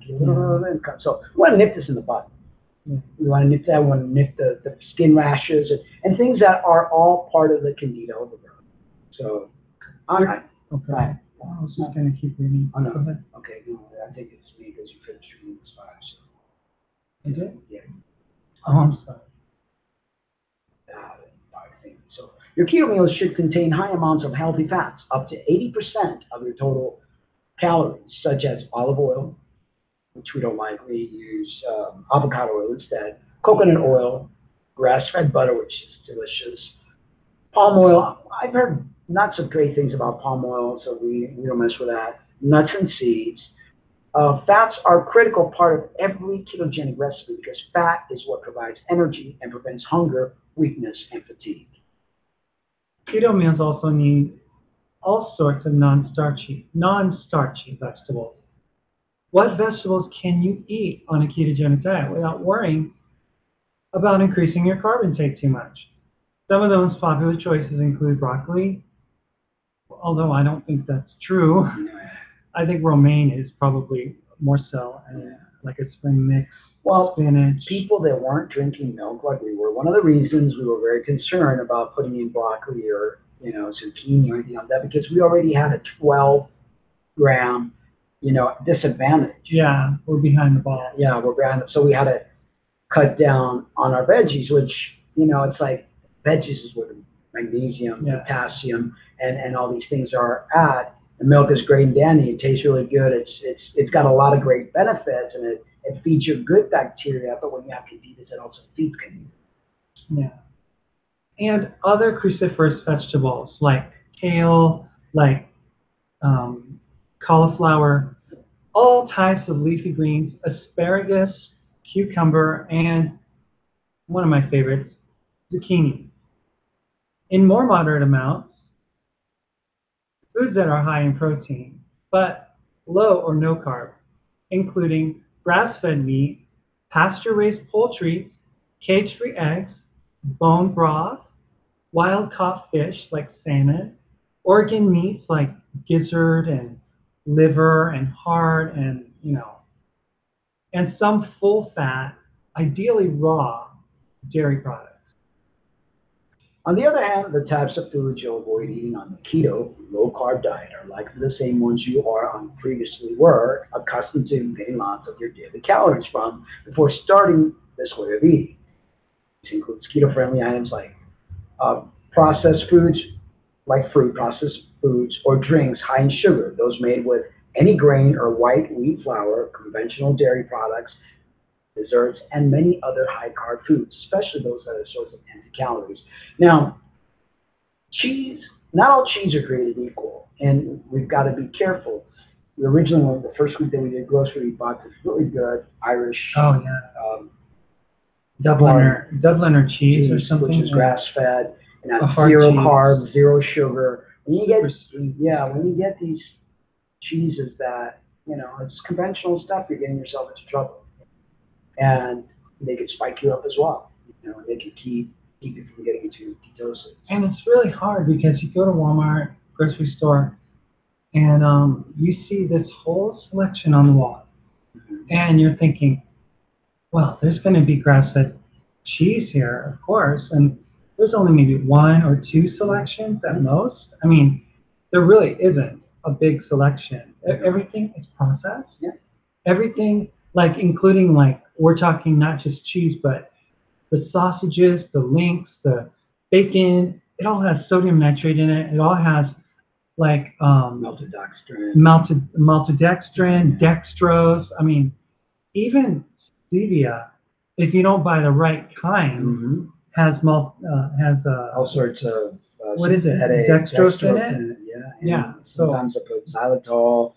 So we want to nip this in the bud. We want to nip that. We want to nip the skin rashes and things that are all part of the candida overgrowth. So, all right. Okay. Right. I was just going to keep reading. Oh, no. Go ahead. Okay. No, I think it's me because you finished reading this 5. So. You did? Yeah. Oh, I'm sorry. So your keto meals should contain high amounts of healthy fats, up to 80% of your total calories, such as olive oil, which we don't like. We use avocado oil instead, coconut oil, grass-fed butter, which is delicious, palm oil. I've heard not so great things about palm oil, so we don't mess with that. Nuts and seeds. Fats are a critical part of every ketogenic recipe, because fat is what provides energy and prevents hunger, weakness, and fatigue. Keto meals also need all sorts of non-starchy vegetables. What vegetables can you eat on a ketogenic diet without worrying about increasing your carb intake too much? Some of those popular choices include broccoli, although I don't think that's true. I think romaine is probably more so, like a spring mix. Well, spinach. People that weren't drinking milk like we were, one of the reasons we were very concerned about putting in broccoli or zucchini or anything like that, because we already had a 12-gram disadvantage. Yeah, we're behind the ball. Yeah, we're behind. So we had to cut down on our veggies, which it's like veggies is where the magnesium, potassium, and all these things are at. The milk is great and dandy. It tastes really good. It's got a lot of great benefits, and it feeds your good bacteria. But when you have candidas, it also feeds candidas. Yeah. And other cruciferous vegetables like kale, like cauliflower, all types of leafy greens, asparagus, cucumber, and one of my favorites, zucchini. In more moderate amounts, foods that are high in protein, but low or no carb, including grass-fed meat, pasture-raised poultry, cage-free eggs, bone broth, wild-caught fish like salmon, organ meats like gizzard and liver and heart, and some full-fat, ideally raw dairy products. On the other hand, the types of foods you'll avoid eating on the keto, low-carb diet are likely the same ones you previously were accustomed to getting lots of your daily calories from before starting this way of eating. This includes keto-friendly items like processed foods, like fruit, processed foods, or drinks high in sugar, those made with any grain or white wheat flour, conventional dairy products, desserts, and many other high-carb foods, especially those that are sources of empty calories. Now, cheese, not all cheese are created equal, and we've got to be careful. Originally, the first week that we did grocery box is really good, Irish. Oh, yeah. Dubliner cheese or something. Which is grass-fed, and that's zero carb, zero sugar. When you get these cheeses that, it's conventional stuff, you're getting yourself into trouble. And they could spike you up as well. They could keep you from getting into ketosis. And it's really hard because you go to Walmart, grocery store, and you see this whole selection on the wall. Mm-hmm. And you're thinking, well, there's going to be grass-fed cheese here, of course. And there's only maybe 1 or 2 selections at most. I mean, there really isn't a big selection. Everything is processed. Yeah. Everything, like including like, we're talking not just cheese, but the sausages, the links, the bacon, it all has sodium nitrate in it. It all has like maltodextrin, dextrose. I mean, even stevia, if you don't buy the right kind, has all sorts of what is it? Dextrose in it. Yeah. Sometimes I put xylitol.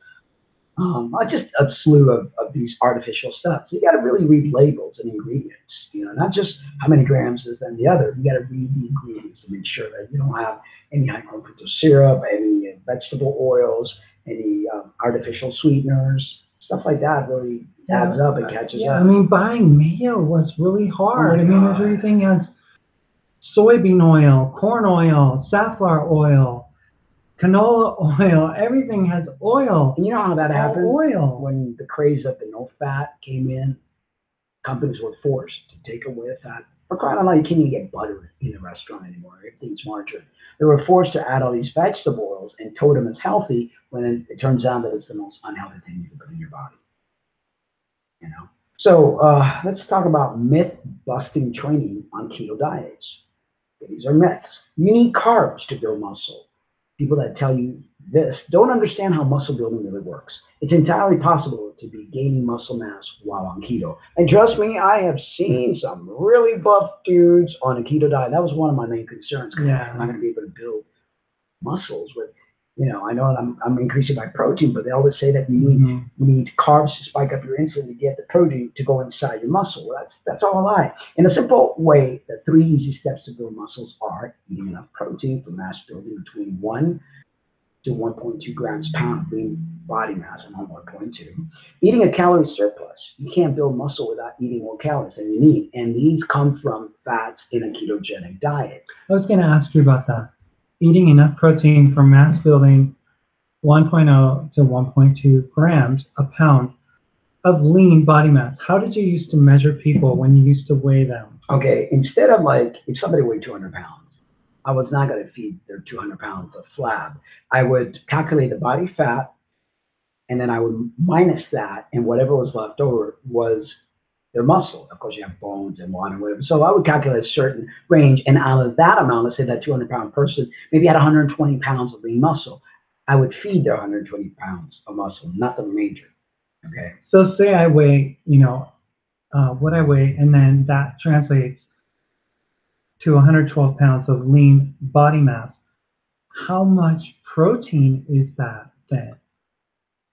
Just a slew of these artificial stuff. So you got to really read labels and ingredients. Not just how many grams is than the other. You got to read the ingredients to make sure that you don't have any high fructose syrup, any vegetable oils, any artificial sweeteners, stuff like that. Really adds up and catches up. I mean, buying mayo was really hard. I mean, everything has soybean oil, corn oil, safflower oil, canola oil, everything has oil. And you know how that happened? Oil. When the craze of the no fat came in, companies were forced to take away the fat. For crying out loud, you can't even get butter in a restaurant anymore. Everything's margarine. They were forced to add all these vegetable oils and told them it's healthy when it turns out that it's the most unhealthy thing you can put in your body. So let's talk about myth-busting training on keto diets. These are myths. You need carbs to build muscle. People that tell you this don't understand how muscle building really works. It's entirely possible to be gaining muscle mass while on keto. And trust me, I have seen some really buff dudes on a keto diet. That was one of my main concerns. I'm not going to be able to build muscles with, I know I'm increasing my protein, but they always say that you need carbs to spike up your insulin to get the protein to go inside your muscle. Well, that's all a lie. In a simple way, the 3 easy steps to build muscles are eating enough protein for mass building between 1 to 1.2 grams per pound of lean body mass, and 1.2. Eating a calorie surplus. You can't build muscle without eating more calories than you need, and these come from fats in a ketogenic diet. I was going to ask you about that. Eating enough protein for mass building 1.0 to 1.2 grams a pound of lean body mass. How did you used to measure people when you used to weigh them? Okay, instead of like, if somebody weighed 200 pounds, I was not going to feed their 200 pounds of flab. I would calculate the body fat, and then I would minus that, and whatever was left over was their muscle. Of course, you have bones and water and whatever. So I would calculate a certain range, and out of that amount, let's say that 200-pound person maybe had 120 pounds of lean muscle. I would feed their 120 pounds of muscle, not the remainder. Okay. So say I weigh, what I weigh, and then that translates to 112 pounds of lean body mass. How much protein is that then?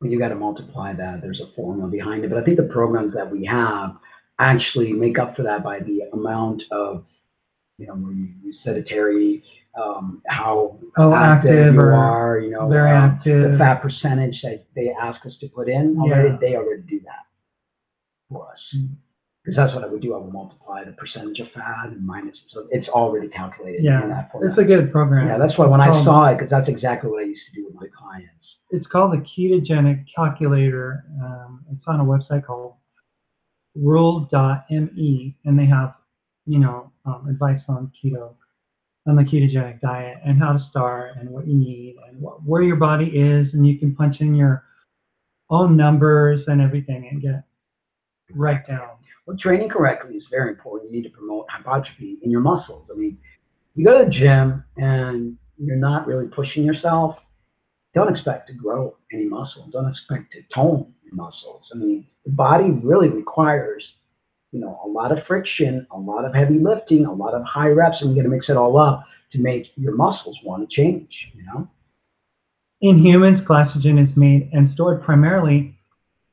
Well, you got to multiply that. There's a formula behind it, but I think the programs that we have actually make up for that by the amount of, where you sedentary, how active you are, very active. The fat percentage that they ask us to put in already, they already do that for us. Because that's what I would do. I would multiply the percentage of fat and minus it. So it's already calculated in that format. It's a good program. Yeah, that's why when I saw it, because that's exactly what I used to do with my clients. It's called the ketogenic calculator. It's on a website called rule.me, and they have, advice on the ketogenic diet and how to start and what you need and where your body is, and you can punch in your own numbers and everything and get right down. Well, training correctly is very important. You need to promote hypertrophy in your muscles. I mean, you go to the gym and you're not really pushing yourself, don't expect to grow any muscle. Don't expect to tone your muscles. I mean, the body really requires, a lot of friction, a lot of heavy lifting, a lot of high reps, and you got to mix it all up to make your muscles want to change, In humans, glycogen is made and stored primarily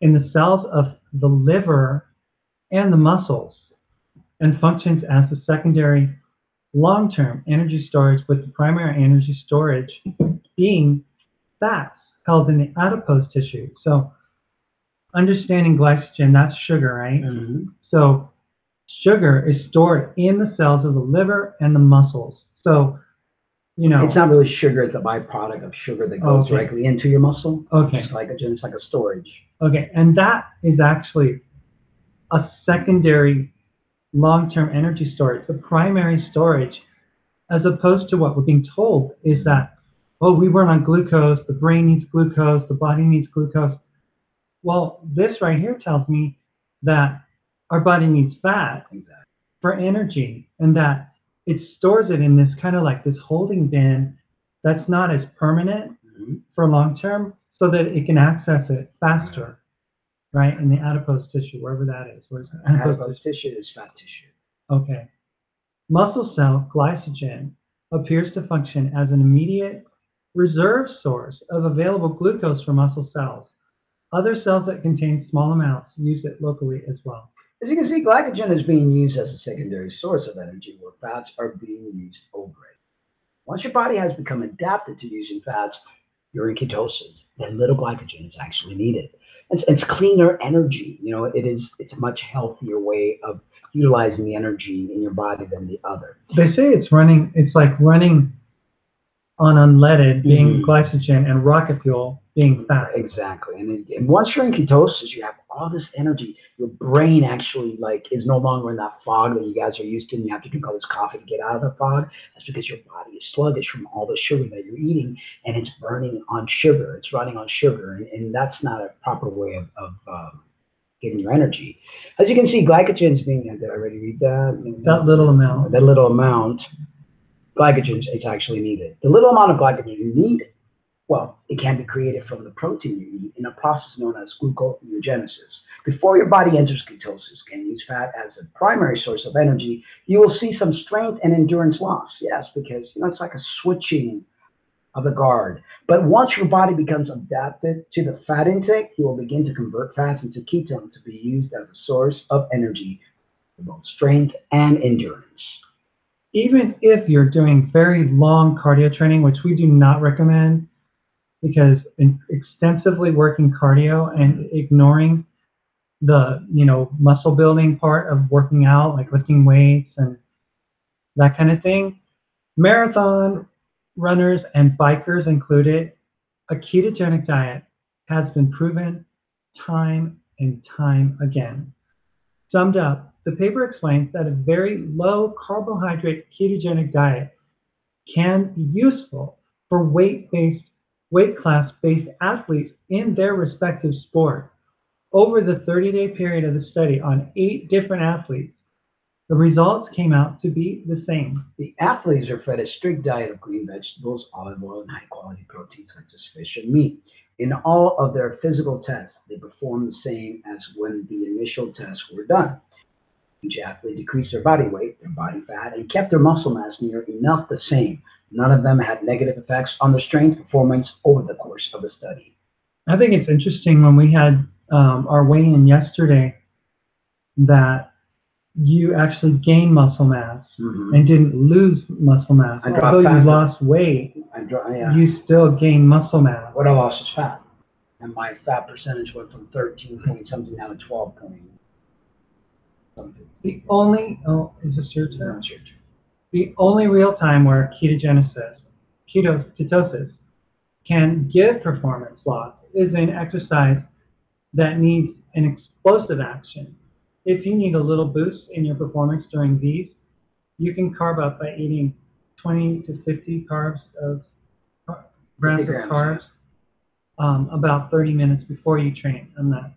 in the cells of the liver and the muscles, and functions as a secondary long-term energy storage, with the primary energy storage being fats held in the adipose tissue. So understanding glycogen, that's sugar, right? So sugar is stored in the cells of the liver and the muscles. So, it's not really sugar, it's a byproduct of sugar that goes directly into your muscle. Okay. It's like a storage. Okay, and that is actually a secondary long-term energy storage. The primary storage as opposed to what we're being told is that, oh, we run on glucose, the brain needs glucose, the body needs glucose. Well, this right here tells me that our body needs fat for energy, and that it stores it in this kind of like this holding bin that's not as permanent for long term, so that it can access it faster, right? In the adipose tissue, wherever that is. Where's the adipose tissue is fat tissue. Okay. Muscle cell glycogen appears to function as an immediate reserve source of available glucose for muscle cells. Other cells that contain small amounts use it locally as well. As you can see, glycogen is being used as a secondary source of energy where fats are being used over it. Once your body has become adapted to using fats, you're in ketosis, then little glycogen is actually needed. It's cleaner energy. You know, it's a much healthier way of utilizing the energy in your body than the other. They say it's like running on unleaded being glycogen and rocket fuel being fat. Exactly. And once you're in ketosis, you have all this energy. Your brain actually is no longer in that fog that you guys are used to, and you have to drink all this coffee to get out of the fog. That's because your body is sluggish from all the sugar that you're eating, and it's burning on sugar. It's running on sugar, and that's not a proper way of getting your energy. As you can see, glycogen is being, did I already read that? That little amount. That little amount. Glycogen is actually needed. The little amount of glycogen you need, well, it can be created from the protein you eat in a process known as gluconeogenesis. Before your body enters ketosis and use fat as a primary source of energy, you will see some strength and endurance loss. Yes, because it's like a switching of the guard. But once your body becomes adapted to the fat intake, you will begin to convert fats into ketones to be used as a source of energy for both strength and endurance. Even if you're doing very long cardio training, which we do not recommend, because extensively working cardio and ignoring the muscle building part of working out, like lifting weights and that kind of thing, marathon runners and bikers included, a ketogenic diet has been proven time and time again. Summed up, the paper explains that a very low carbohydrate ketogenic diet can be useful for weight class-based athletes in their respective sport. Over the 30-day period of the study on 8 different athletes, the results came out to be the same. The athletes are fed a strict diet of green vegetables, olive oil, and high-quality proteins such as fish and meat. In all of their physical tests, they performed the same as when the initial tests were done. Each athlete decreased their body weight, their body fat, and kept their muscle mass near enough the same. None of them had negative effects on their strength performance over the course of the study. I think it's interesting when we had our weigh-in yesterday that you actually gained muscle mass and didn't lose muscle mass. Although you lost weight, you still gained muscle mass. What I lost was fat. And my fat percentage went from 13 point something down to 12 point something. The only, is this your turn? No, it's your turn. The only real time where ketosis can give performance loss is in exercise that needs an explosive action. If you need a little boost in your performance during these, you can carb up by eating 20 to 50 grams of carbs about 30 minutes before you train. I'm not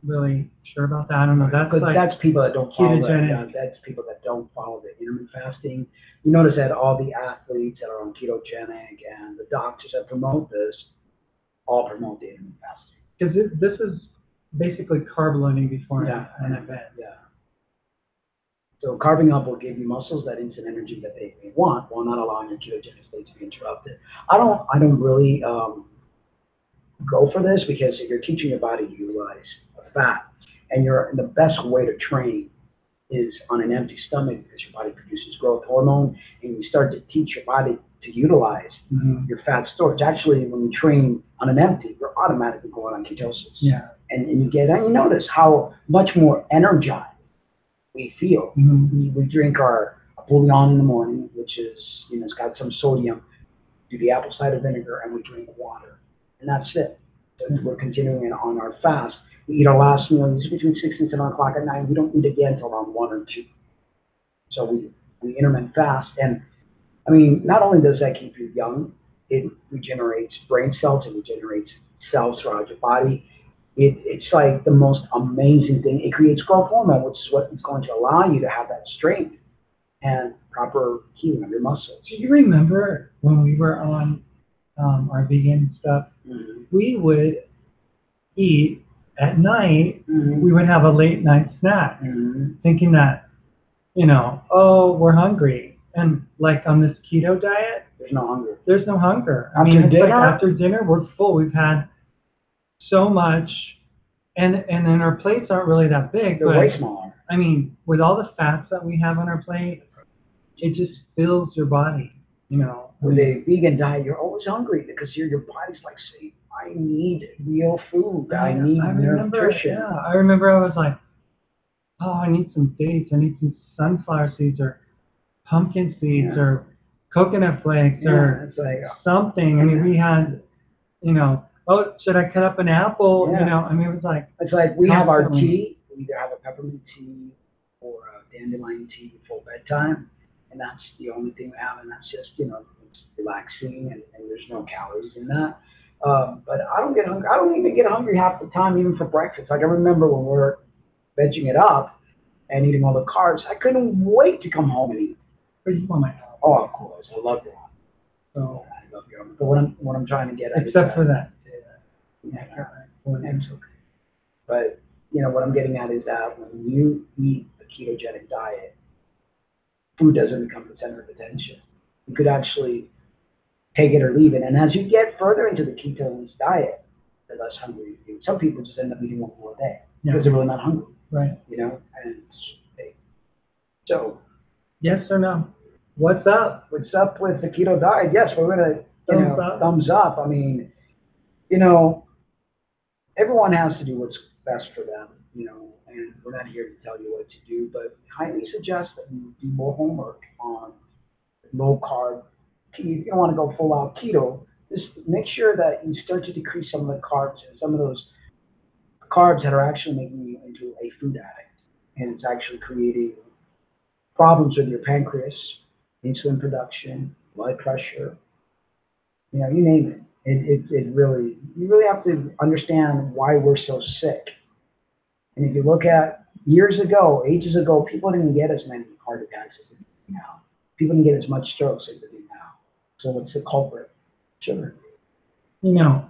really sure about that. I don't know. That's people that don't follow that's people that don't follow the intermittent fasting. You notice that all the athletes that are on ketogenic and the doctors that promote this all promote the intermittent fasting. Because this is basically carb loading before an event. Yeah. So carving up will give you muscles that instant energy that they want while not allowing your ketogenic state to be interrupted. I don't really go for this because you're teaching your body to utilize fat, and the best way to train is on an empty stomach because your body produces growth hormone, and you start to teach your body to utilize your fat storage. Actually, when you train on an empty, you're automatically going on ketosis. Yeah. And you notice how much more energized we feel. We drink our bouillon in the morning, which is, it's got some sodium, do the apple cider vinegar, and we drink water. And that's it. So we're continuing on our fast. We eat our last meal between 6 and 7 o'clock at night. We don't eat again until around 1 or 2. So we intermittent fast. And I mean, not only does that keep you young, it regenerates brain cells, it regenerates cells throughout your body. It's like the most amazing thing. It creates growth hormone, which is what is going to allow you to have that strength and proper healing of your muscles. Do you remember when we were on our vegan stuff? Mm-hmm. We would eat at night. Mm-hmm. We would have a late night snack, thinking that, oh, we're hungry. And like on this keto diet, there's no hunger. There's no hunger. After dinner, we're full. We've had so much, and then our plates aren't really that big. They're way smaller. I mean, with all the fats that we have on our plate, it just fills your body. With a vegan diet, you're always hungry because your body's like saying, I need real food. I need nutrition. Yeah, I remember I was like, oh, I need some dates. I need some sunflower seeds or pumpkin seeds or coconut flakes or it's like, something. I mean, we had, oh, should I cut up an apple? I mean, it was like. It's like we have our tea. We either have a peppermint tea or a dandelion tea before bedtime. And that's the only thing we have. And that's just, it's relaxing and there's no calories in that. But I don't get hungry. I don't even get hungry half the time, even for breakfast. Like I remember when we were vegging it up and eating all the carbs, I couldn't wait to come home and eat. But you want my house. Oh, of course. I love that. So I love your. But what I'm trying to get at except for that. But what I'm getting at is that when you eat a ketogenic diet, food doesn't become the center of attention. You could actually take it or leave it. And as you get further into the ketones diet, the less hungry you feel. Some people just end up eating one more a day because they're really not hungry. Right. And so. Yes or no? What's up? What's up with the keto diet? Yes, we're going to thumbs up. I mean, everyone has to do what's best for them, and we're not here to tell you what to do, but highly suggest that you do more homework on low carb. If you don't want to go full out keto, just make sure that you start to decrease some of the carbs and some of those carbs that are actually making you into a food addict. And it's actually creating problems with your pancreas, insulin production, blood pressure, you name it. It really, you really have to understand why we're so sick. And if you look at ages ago, people didn't get as many heart attacks as they do now. People didn't get as much strokes as they do now. So what's the culprit? Sugar. The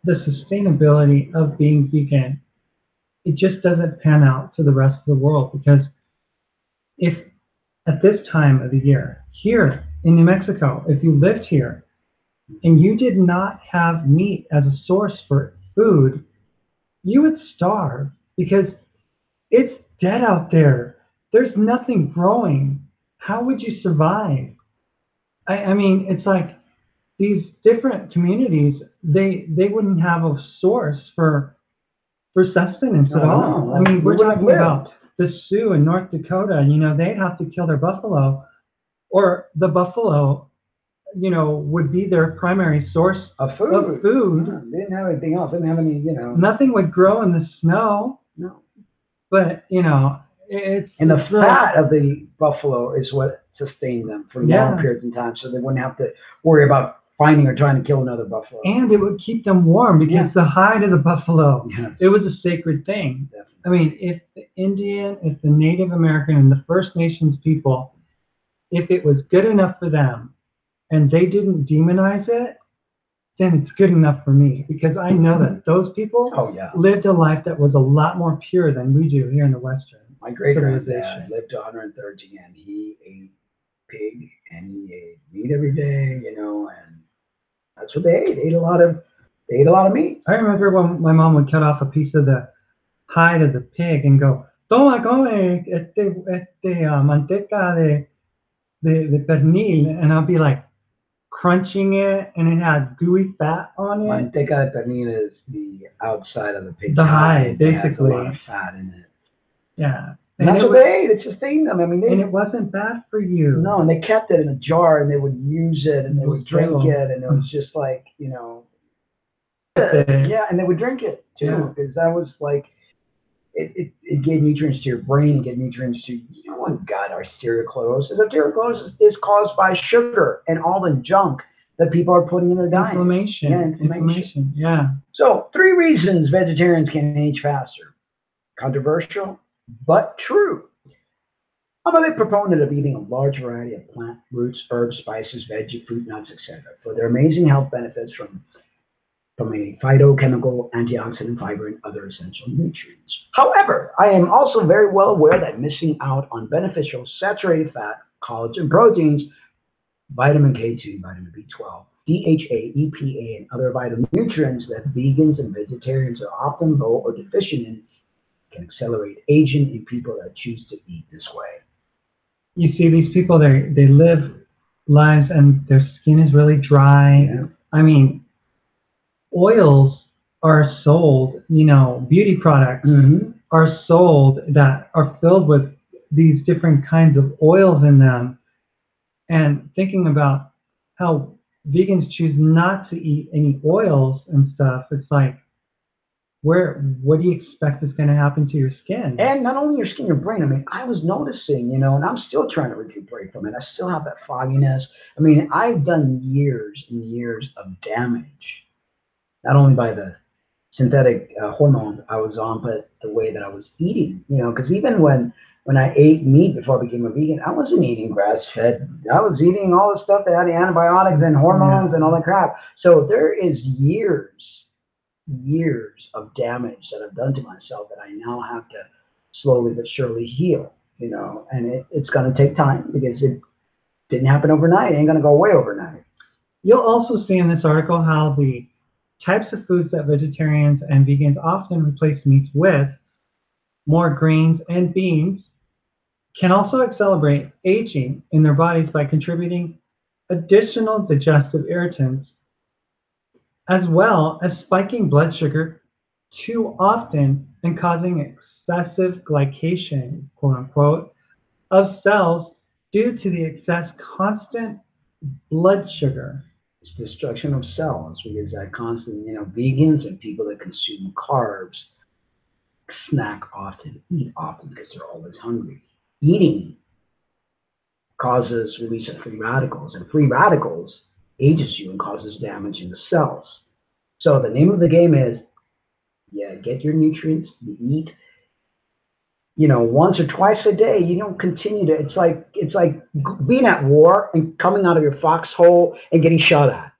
sustainability of being vegan, it just doesn't pan out to the rest of the world, because if at this time of the year, here in New Mexico, if you lived here and you did not have meat as a source for food, you would starve because it's dead out there. There's nothing growing. How would you survive? I mean, it's like these different communities, they wouldn't have a source for sustenance at all. I mean, we're talking about the Sioux in North Dakota, they'd have to kill their buffalo, or the buffalo, would be their primary source of food. Yeah, they didn't have anything else. They didn't have any, Nothing would grow in the snow. No. But, it's... And the fat of the buffalo is what sustained them for long periods of time, so they wouldn't have to worry about finding or trying to kill another buffalo. And it would keep them warm because the hide of the buffalo, it was a sacred thing. Definitely. I mean, if the Indian, if the Native American, and the First Nations people, if it was good enough for them and they didn't demonize it, then it's good enough for me, because I know that those people lived a life that was a lot more pure than we do here in the Western. My great-granddad lived to 130, and he ate pig and he ate meat every day, and that's what they ate. They ate a lot of meat. I remember when my mom would cut off a piece of the hide of the pig and go, toma, come, manteca de pernil, and I'll be like crunching it, and it had gooey fat on it. Manteca de pernil is the outside of the pig. The hide, basically. It has a lot of fat in it. Yeah. And that's what they ate. It sustained them. I mean, and it wasn't bad for you. No, and they kept it in a jar, and they would use it, and they would drink it, and it was just like, Yeah, and they would drink it too, because that was like, It gave nutrients to your brain. It gave nutrients to got osteoporosis. Osteoporosis is caused by sugar and all the junk that people are putting in their diet. Inflammation. Yeah, inflammation. Yeah. So 3 reasons vegetarians can age faster. Controversial, but true. I'm a big proponent of eating a large variety of plant roots, herbs, spices, veggie, fruit, nuts, etc. for their amazing health benefits from a phytochemical, antioxidant, fiber, and other essential nutrients. However, I am also very well aware that missing out on beneficial saturated fat, collagen, proteins, vitamin K2, vitamin B12, DHA, EPA, and other vital nutrients that vegans and vegetarians are often low or deficient in can accelerate aging in people that choose to eat this way. You see these people, they live lives and their skin is really dry. Yeah. I mean, oils are sold, beauty products are sold that are filled with these different kinds of oils in them. And thinking about how vegans choose not to eat any oils and stuff, it's like, what do you expect is going to happen to your skin? And not only your skin, your brain. I mean, I was noticing, and I'm still trying to recuperate from it. I still have that fogginess. I mean, I've done years and years of damage, not only by the synthetic hormones I was on, but the way that I was eating, because even when I ate meat before I became a vegan, I wasn't eating grass-fed. I was eating all the stuff that had the antibiotics and hormones and all that crap. So there is years of damage that I've done to myself that I now have to slowly but surely heal, and it's going to take time because it didn't happen overnight. It ain't going to go away overnight. You'll also see in this article how the types of foods that vegetarians and vegans often replace meats with, more greens and beans, can also accelerate aging in their bodies by contributing additional digestive irritants, as well as spiking blood sugar too often and causing excessive glycation, quote unquote, of cells due to the excess constant blood sugar. It's destruction of cells because that constant, vegans and people that consume carbs snack often, eat often because they're always hungry. Eating causes release of free radicals, and free radicals ages you and causes damage in the cells. So the name of the game is, get your nutrients, you eat, once or twice a day. You don't continue to, it's like being at war and coming out of your foxhole and getting shot at.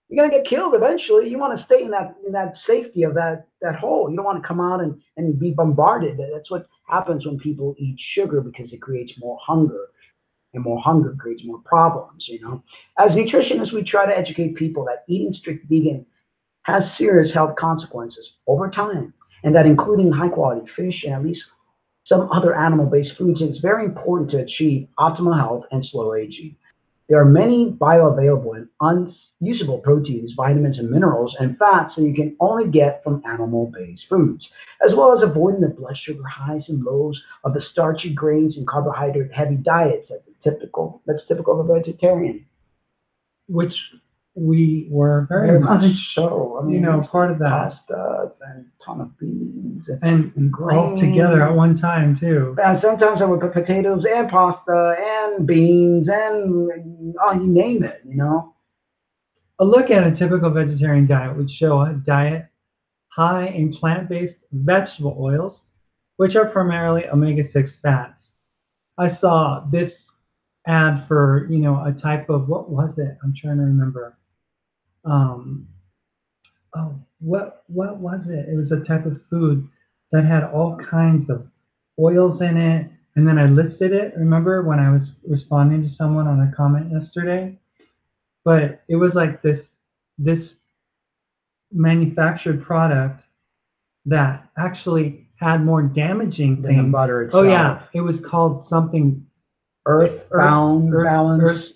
You're going to get killed eventually. You want to stay in that safety of that hole. You don't want to come out and be bombarded. That's what happens when people eat sugar, because it creates more hunger. And more hunger creates more problems, As nutritionists, we try to educate people that eating strict vegan has serious health consequences over time, and that including high-quality fish and at least some other animal-based foods is very important to achieve optimal health and slow aging. There are many bioavailable and unusable proteins, vitamins, and minerals and fats that you can only get from animal-based foods, as well as avoiding the blood sugar highs and lows of the starchy grains and carbohydrate-heavy diets that's typical of a vegetarian. Which we were very much so. I mean, part of that. Pasta and a ton of beans and all together at one time too. And sometimes I would put potatoes and pasta and beans and you name it, A look at a typical vegetarian diet would show a diet high in plant-based vegetable oils, which are primarily omega-6 fats. I saw this ad for, a type of, what was it? I'm trying to remember. What was it? It was a type of food that had all kinds of oils in it, and then I listed it. Remember when I was responding to someone on a comment yesterday? But it was like this manufactured product that actually had more damaging things. Than the butter itself. Oh yeah, it was called something Earth Balance.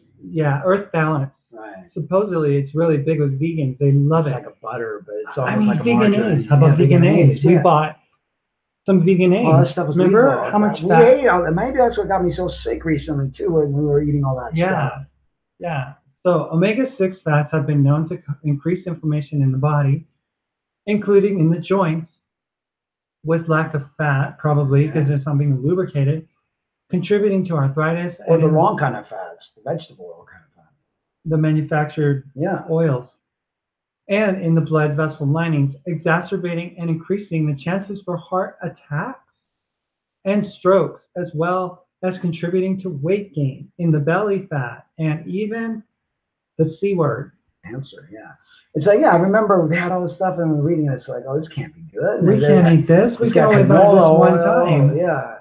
Earth Balance. Right. Supposedly, it's really big with vegans. They love it. It's like a butter, but it's almost like a margarine. How about vegan eggs? We bought some vegan eggs. Oh, that stuff was Remember how much we fat? ate all that. Maybe that's what got me so sick recently too, when we were eating all that stuff. Yeah. So omega-6 fats have been known to increase inflammation in the body, including in the joints, with lack of fat, probably because it's not being lubricated, contributing to arthritis. Or the wrong kind of fats, the vegetable oil kind of fat. The manufactured oils. And in the blood vessel linings, exacerbating and increasing the chances for heart attacks and strokes, as well as contributing to weight gain in the belly fat and even the C word. Cancer, It's like, I remember we had all this stuff and we were reading it. It's like, oh, this can't be good. We can't eat this. We can only buy this one time.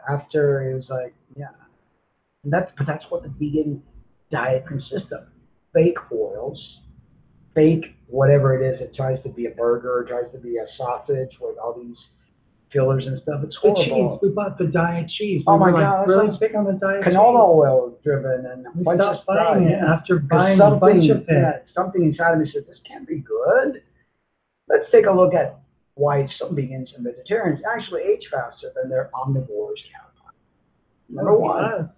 After it was like, And that's what the vegan diet consists of. Fake oils, fake whatever it is. It tries to be a burger, it tries to be a sausage with all these fillers and stuff. It's horrible. The cheese. We bought the diet cheese. Oh my God. Really big on the diet cheese. Canola oil driven and we stopped buying it after buying a bunch of it. Something inside of me said, this can't be good. Let's take a look at why some vegans and vegetarians actually age faster than their omnivores counterparts. Number one,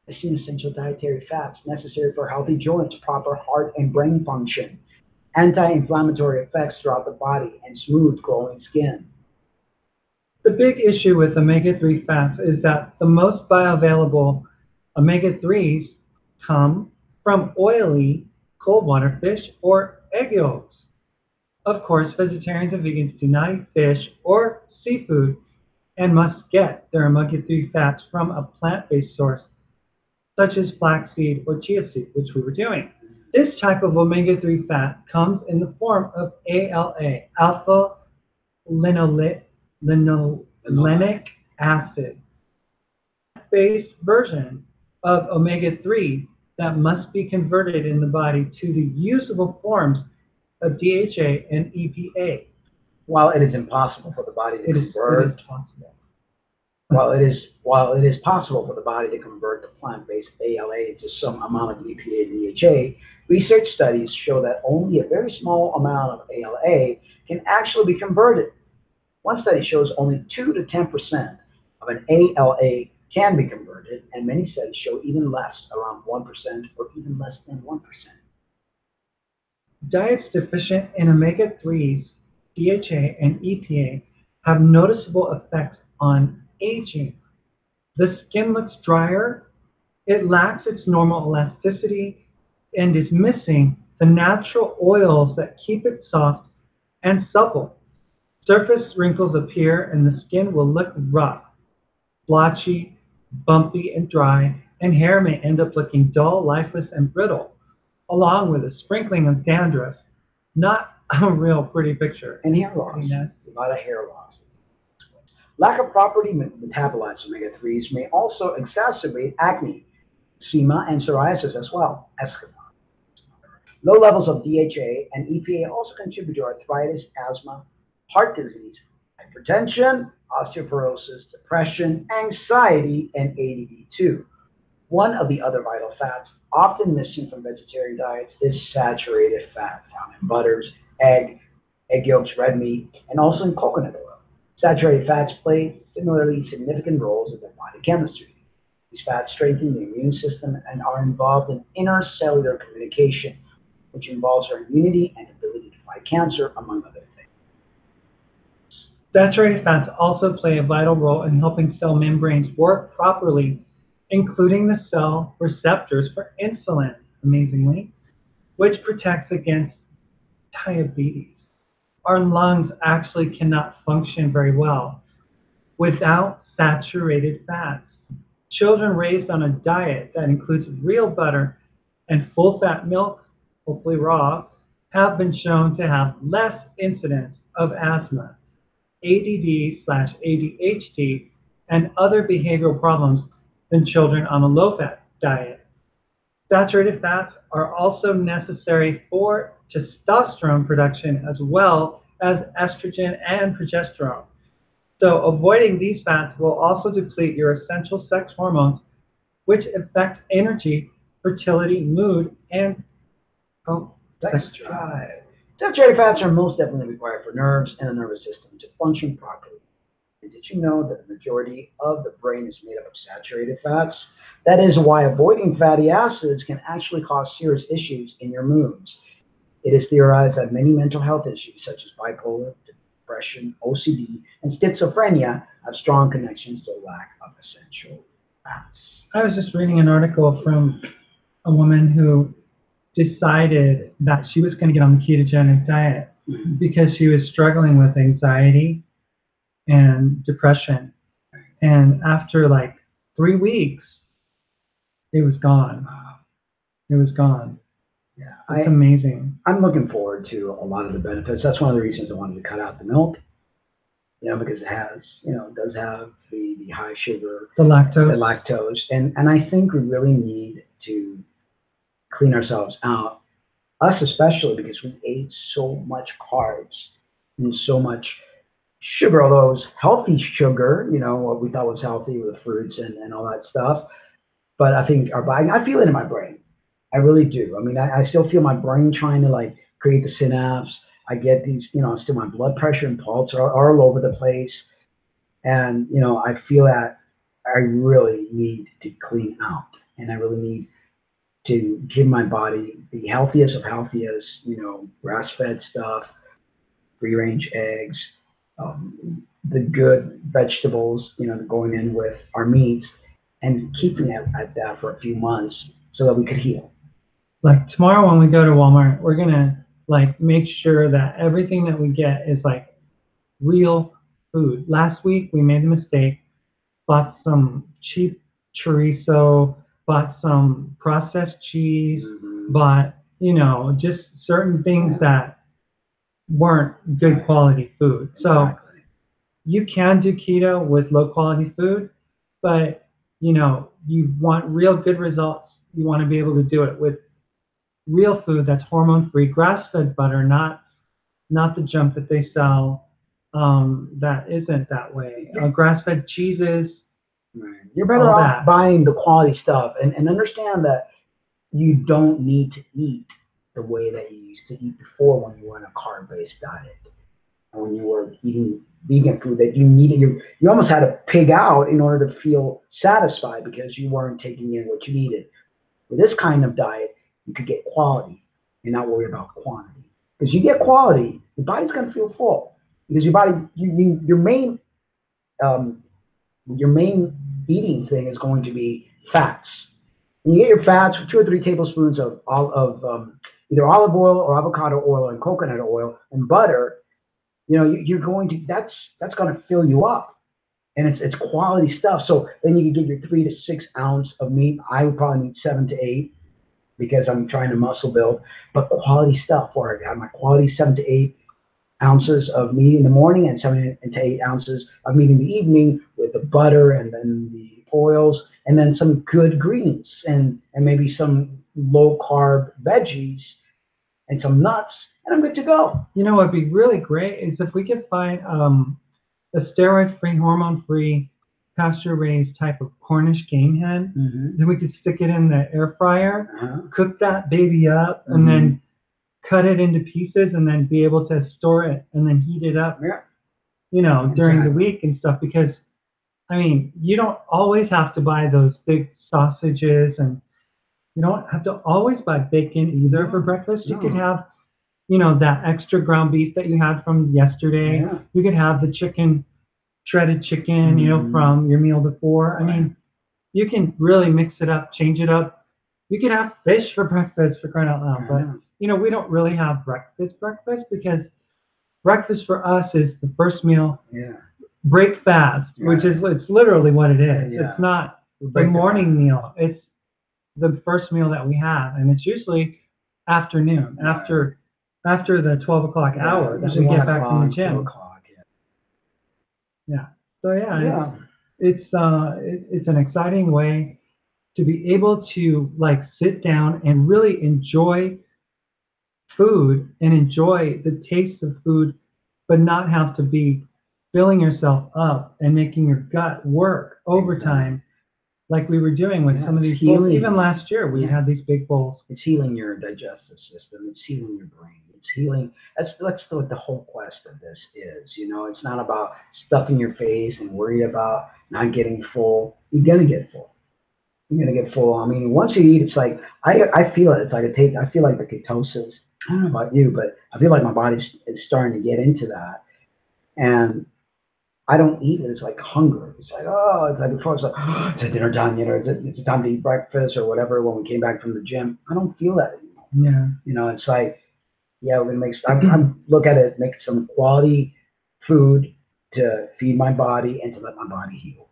essential dietary fats necessary for healthy joints, proper heart and brain function, anti-inflammatory effects throughout the body, and smooth glowing skin. The big issue with omega-3 fats is that the most bioavailable omega-3s come from oily cold water fish or egg yolks. Of course, vegetarians and vegans do not eat fish or seafood and must get their omega-3 fats from a plant-based source, such as flaxseed or chia seed, which we were doing. This type of omega-3 fat comes in the form of ALA, alpha-linolenic acid, based version of omega-3 that must be converted in the body to the usable forms of DHA and EPA. While it is impossible for the body to convert, it is possible. While it is possible for the body to convert the plant-based ALA to some amount of EPA and DHA, research studies show that only a very small amount of ALA can actually be converted. One study shows only 2 to 10% of an ALA can be converted, and many studies show even less, around 1% or even less than 1%. Diets deficient in omega-3s, DHA, and EPA have noticeable effects on aging. The skin looks drier, it lacks its normal elasticity, and is missing the natural oils that keep it soft and supple. Surface wrinkles appear and the skin will look rough, blotchy, bumpy, and dry, and hair may end up looking dull, lifeless, and brittle, along with a sprinkling of dandruff. Not a real pretty picture. And hair loss. A lot of hair loss. Lack of properly metabolized omega-3s may also exacerbate acne, eczema, and psoriasis as well. Low levels of DHA and EPA also contribute to arthritis, asthma, heart disease, hypertension, osteoporosis, depression, anxiety, and ADD too. One of the other vital fats often missing from vegetarian diets is saturated fat, found in butters, egg yolks, red meat, and also in coconut oil. Saturated fats play similarly significant roles in the body chemistry. These fats strengthen the immune system and are involved in intercellular communication, which involves our immunity and ability to fight cancer, among other things. Saturated fats also play a vital role in helping cell membranes work properly, including the cell receptors for insulin, amazingly, which protects against diabetes. Our lungs actually cannot function very well without saturated fats. Children raised on a diet that includes real butter and full-fat milk, hopefully raw, have been shown to have less incidence of asthma, ADD/ADHD, and other behavioral problems than children on a low-fat diet. Saturated fats are also necessary for testosterone production as well as estrogen and progesterone. So avoiding these fats will also deplete your essential sex hormones, which affect energy, fertility, mood, and sex drive. Saturated fats are most definitely required for nerves and the nervous system to function properly. And did you know that the majority of the brain is made up of saturated fats? That is why avoiding fatty acids can actually cause serious issues in your moods. It is theorized that many mental health issues, such as bipolar, depression, OCD, and schizophrenia have strong connections to lack of essential fats. I was just reading an article from a woman who decided that she was going to get on the ketogenic diet because she was struggling with anxiety and depression. And after like 3 weeks, it was gone. It was gone. Yeah, it's amazing. I'm looking forward to a lot of the benefits. That's one of the reasons I wanted to cut out the milk. Because it has, it does have the high sugar, the lactose, and I think we really need to clean ourselves out. Us especially, because we ate so much carbs and so much sugar, although it was healthy sugar, what we thought was healthy with fruits and all that stuff. But I think our body, I feel it in my brain. I really do. I mean, I still feel my brain trying to like create the synapse. I get these, still my blood pressure and pulse are all over the place. And, I feel that I really need to clean out. And I really need to give my body the healthiest of healthiest, grass-fed stuff, free-range eggs, the good vegetables, going in with our meats, and keeping it at that for a few months so that we could heal. Like tomorrow when we go to Walmart, we're going to like make sure that everything that we get is like real food. Last week we made a mistake, bought some cheap chorizo, bought some processed cheese, bought, just certain things that weren't good quality food. So you can do keto with low quality food, but you want real good results. You want to be able to do it with real food that's hormone-free, grass-fed butter, not the junk that they sell that isn't that way. Grass-fed cheeses. Right. You're better off buying the quality stuff and understand that you don't need to eat the way that you used to eat before when you were on a carb-based diet. And when you were eating vegan food that you needed, you almost had to pig out in order to feel satisfied because you weren't taking in what you needed. With this kind of diet, you could get quality and not worry about quantity. Because you get quality, your body's going to feel full. Because your body, your main eating thing is going to be fats. And you get your fats with 2 or 3 tablespoons of either olive oil or avocado oil and coconut oil and butter. You're going to that's going to fill you up, and it's quality stuff. So then you can get your 3 to 6 ounce of meat. I would probably need 7 to 8 because I'm trying to muscle build, but quality stuff. Where I have my quality 7 to 8 ounces of meat in the morning and 7 to 8 ounces of meat in the evening with the butter and then the oils and then some good greens and maybe some low carb veggies and some nuts, and I'm good to go. What would be really great is if we could find a steroid-free, hormone-free, pasture-raised type of Cornish game hen. Then we could stick it in the air fryer, cook that baby up, and then cut it into pieces, and then be able to store it and then heat it up, during the week and stuff. Because, you don't always have to buy those big sausages, and you don't have to always buy bacon either for breakfast. You could have, that extra ground beef that you had from yesterday. You could have the shredded chicken, from your meal before. You can really mix it up, change it up. You could have fish for breakfast, for crying out loud. But, we don't really have breakfast because breakfast for us is the first meal. Break fast, which is it's literally what it is. It's not the morning meal. It's the first meal that we have, and it's usually afternoon, after the 12 o'clock hour that we get back from the gym. So it's an exciting way to be able to like sit down and really enjoy food and enjoy the taste of food, but not have to be filling yourself up and making your gut work overtime like we were doing with some of these bowls. Even last year we had these big bowls. It's healing your digestive system. It's healing your brain. It's healing. That's what the whole quest of this is. It's not about stuffing your face and worry about not getting full. You're gonna get full. You're gonna get full. Once you eat, it's like I feel it. It's like I feel like the ketosis. I don't know about you, but I feel like my body is starting to get into that. And I don't eat it. It's like hunger. It's like, oh, it's like before it's like, oh, it's dinner time, it's time to eat breakfast or whatever. When we came back from the gym, I don't feel that anymore. Yeah. It's like, yeah, we're gonna make. I look at it, make some quality food to feed my body and to let my body heal.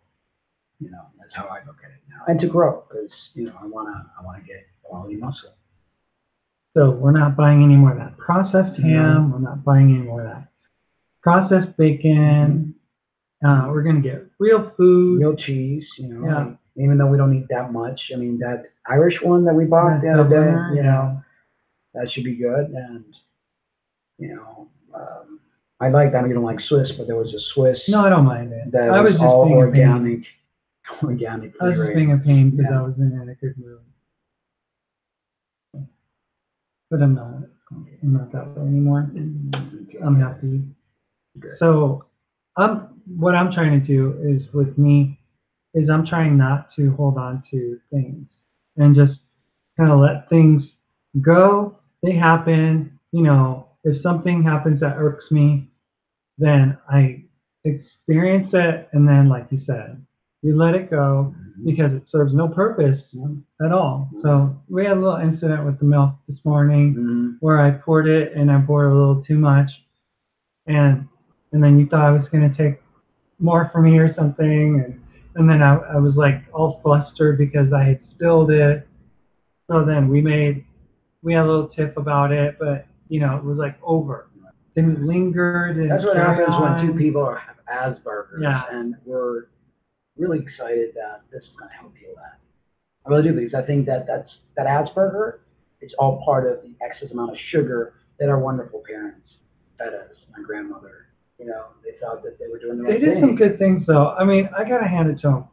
That's how I look at it now, and to grow because I wanna get quality muscle. So we're not buying any more of that processed ham. We're not buying any more of that processed bacon. We're going to get real food. Real cheese, even though we don't eat that much. I mean, that Irish one that we bought the other day, that should be good. And, I like that. You don't like Swiss, but there was a Swiss. No, I don't mind it. That was just all organic. Organic. I was just being a pain because I was in a good mood. But I'm not that way anymore. I'm happy. Good. So what I'm trying to do is with me is I'm trying not to hold on to things and just kind of let things go. They happen. If something happens that irks me, then I experience it, and then, like you said, you let it go because it serves no purpose at all. So we had a little incident with the milk this morning where I poured it and I poured a little too much, and then you thought I was going to take more from me or something, and then I was like all flustered because I had spilled it. So then we had a little tiff about it, but it was like over. Didn't linger. That's what happens when two people have Asperger's, Yeah. And we're really excited that this is going to help heal that. I really do, because I think that Asperger, it's all part of the excess amount of sugar that our wonderful parents fed us. My grandmother, they thought that they were doing the right thing. They did some good things, though. I mean, I got to hand it to them.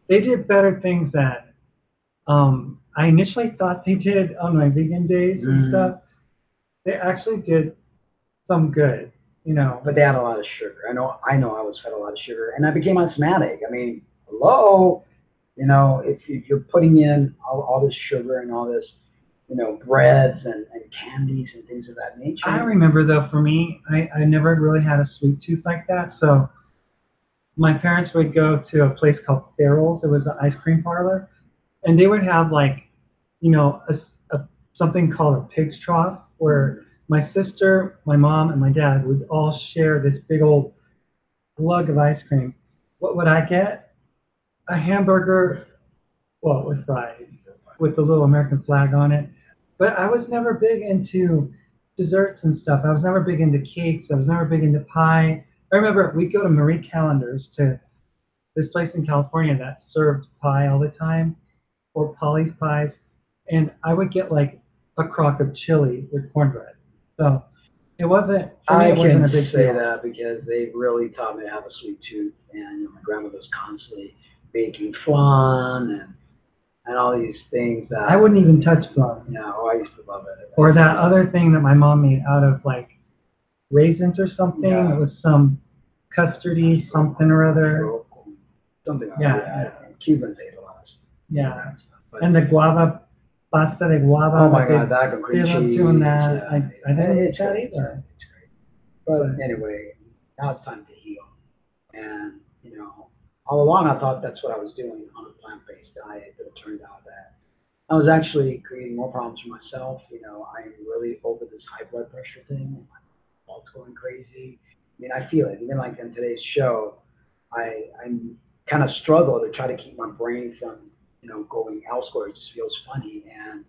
They did better things that I initially thought they did on my vegan days and stuff. They actually did some good. But they had a lot of sugar. I know I was fed a lot of sugar, and I became asthmatic. I mean, hello, if you're putting in all this sugar and all this, breads and candies and things of that nature. I remember, though, for me, I never really had a sweet tooth like that. So my parents would go to a place called Farrell's. It was an ice cream parlor, and they would have something called a pig's trough where my sister, my mom, and my dad would all share this big old lug of ice cream. What would I get? A hamburger, with fries, with the little American flag on it. But I was never big into desserts and stuff. I was never big into cakes. I was never big into pie. I remember we'd go to Marie Callender's, to this place in California that served pie all the time, or Polly's Pies, and I would get like a crock of chili with cornbread. So it wasn't. I wasn't a big say deal. that because they really taught me to have a sweet tooth, and my grandmother was constantly baking flan and all these things that I wouldn't even touch flan. No, I used to love it. Or that other thing that my mom made out of like raisins or something. Yeah. It was some custardy something or other. Something like that. Cubans ate a lot. Yeah. And the guava, pasta de guava. Oh my God, that and cream cheese. They love doing that. Yeah. I didn't eat that either. It's great. But anyway, now it's time to heal. And, all along I thought that's what I was doing on a plant-based diet, but it turned out that I was actually creating more problems for myself. I am really over this high blood pressure thing. My pulse going crazy. I mean, I feel it. Even like in today's show, I kind of struggle to try to keep my brain from, going elsewhere. It just feels funny, and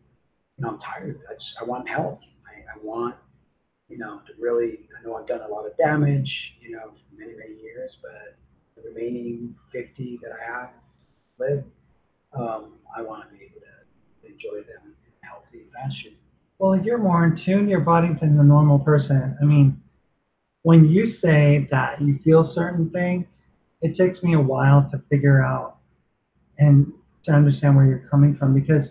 I'm tired. I want help. I want, to really. I know I've done a lot of damage, for many years, but the remaining 50 that I have lived, I want to be able to enjoy them in a healthy fashion. Well, you're more in tune your body than the normal person. I mean, when you say that you feel certain things, it takes me a while to figure out and to understand where you're coming from, because,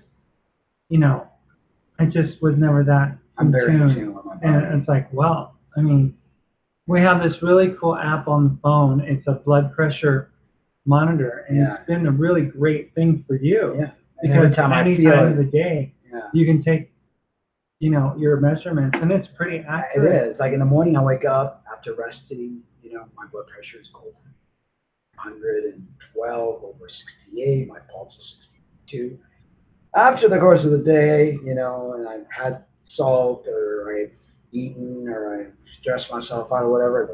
I just was never that I'm very in tune. tune with my body. And it's like, well, I mean, we have this really cool app on the phone. It's a blood pressure monitor, and it's been a really great thing for you. Yeah. Because every time any I feel time it, of the day, you can take, your measurements, and it's pretty accurate. It is. Like in the morning, I wake up after resting, my blood pressure is cold. 112 over 68, my pulse is 62. After the course of the day, and I've had salt or I've eaten or I've stressed myself out or whatever,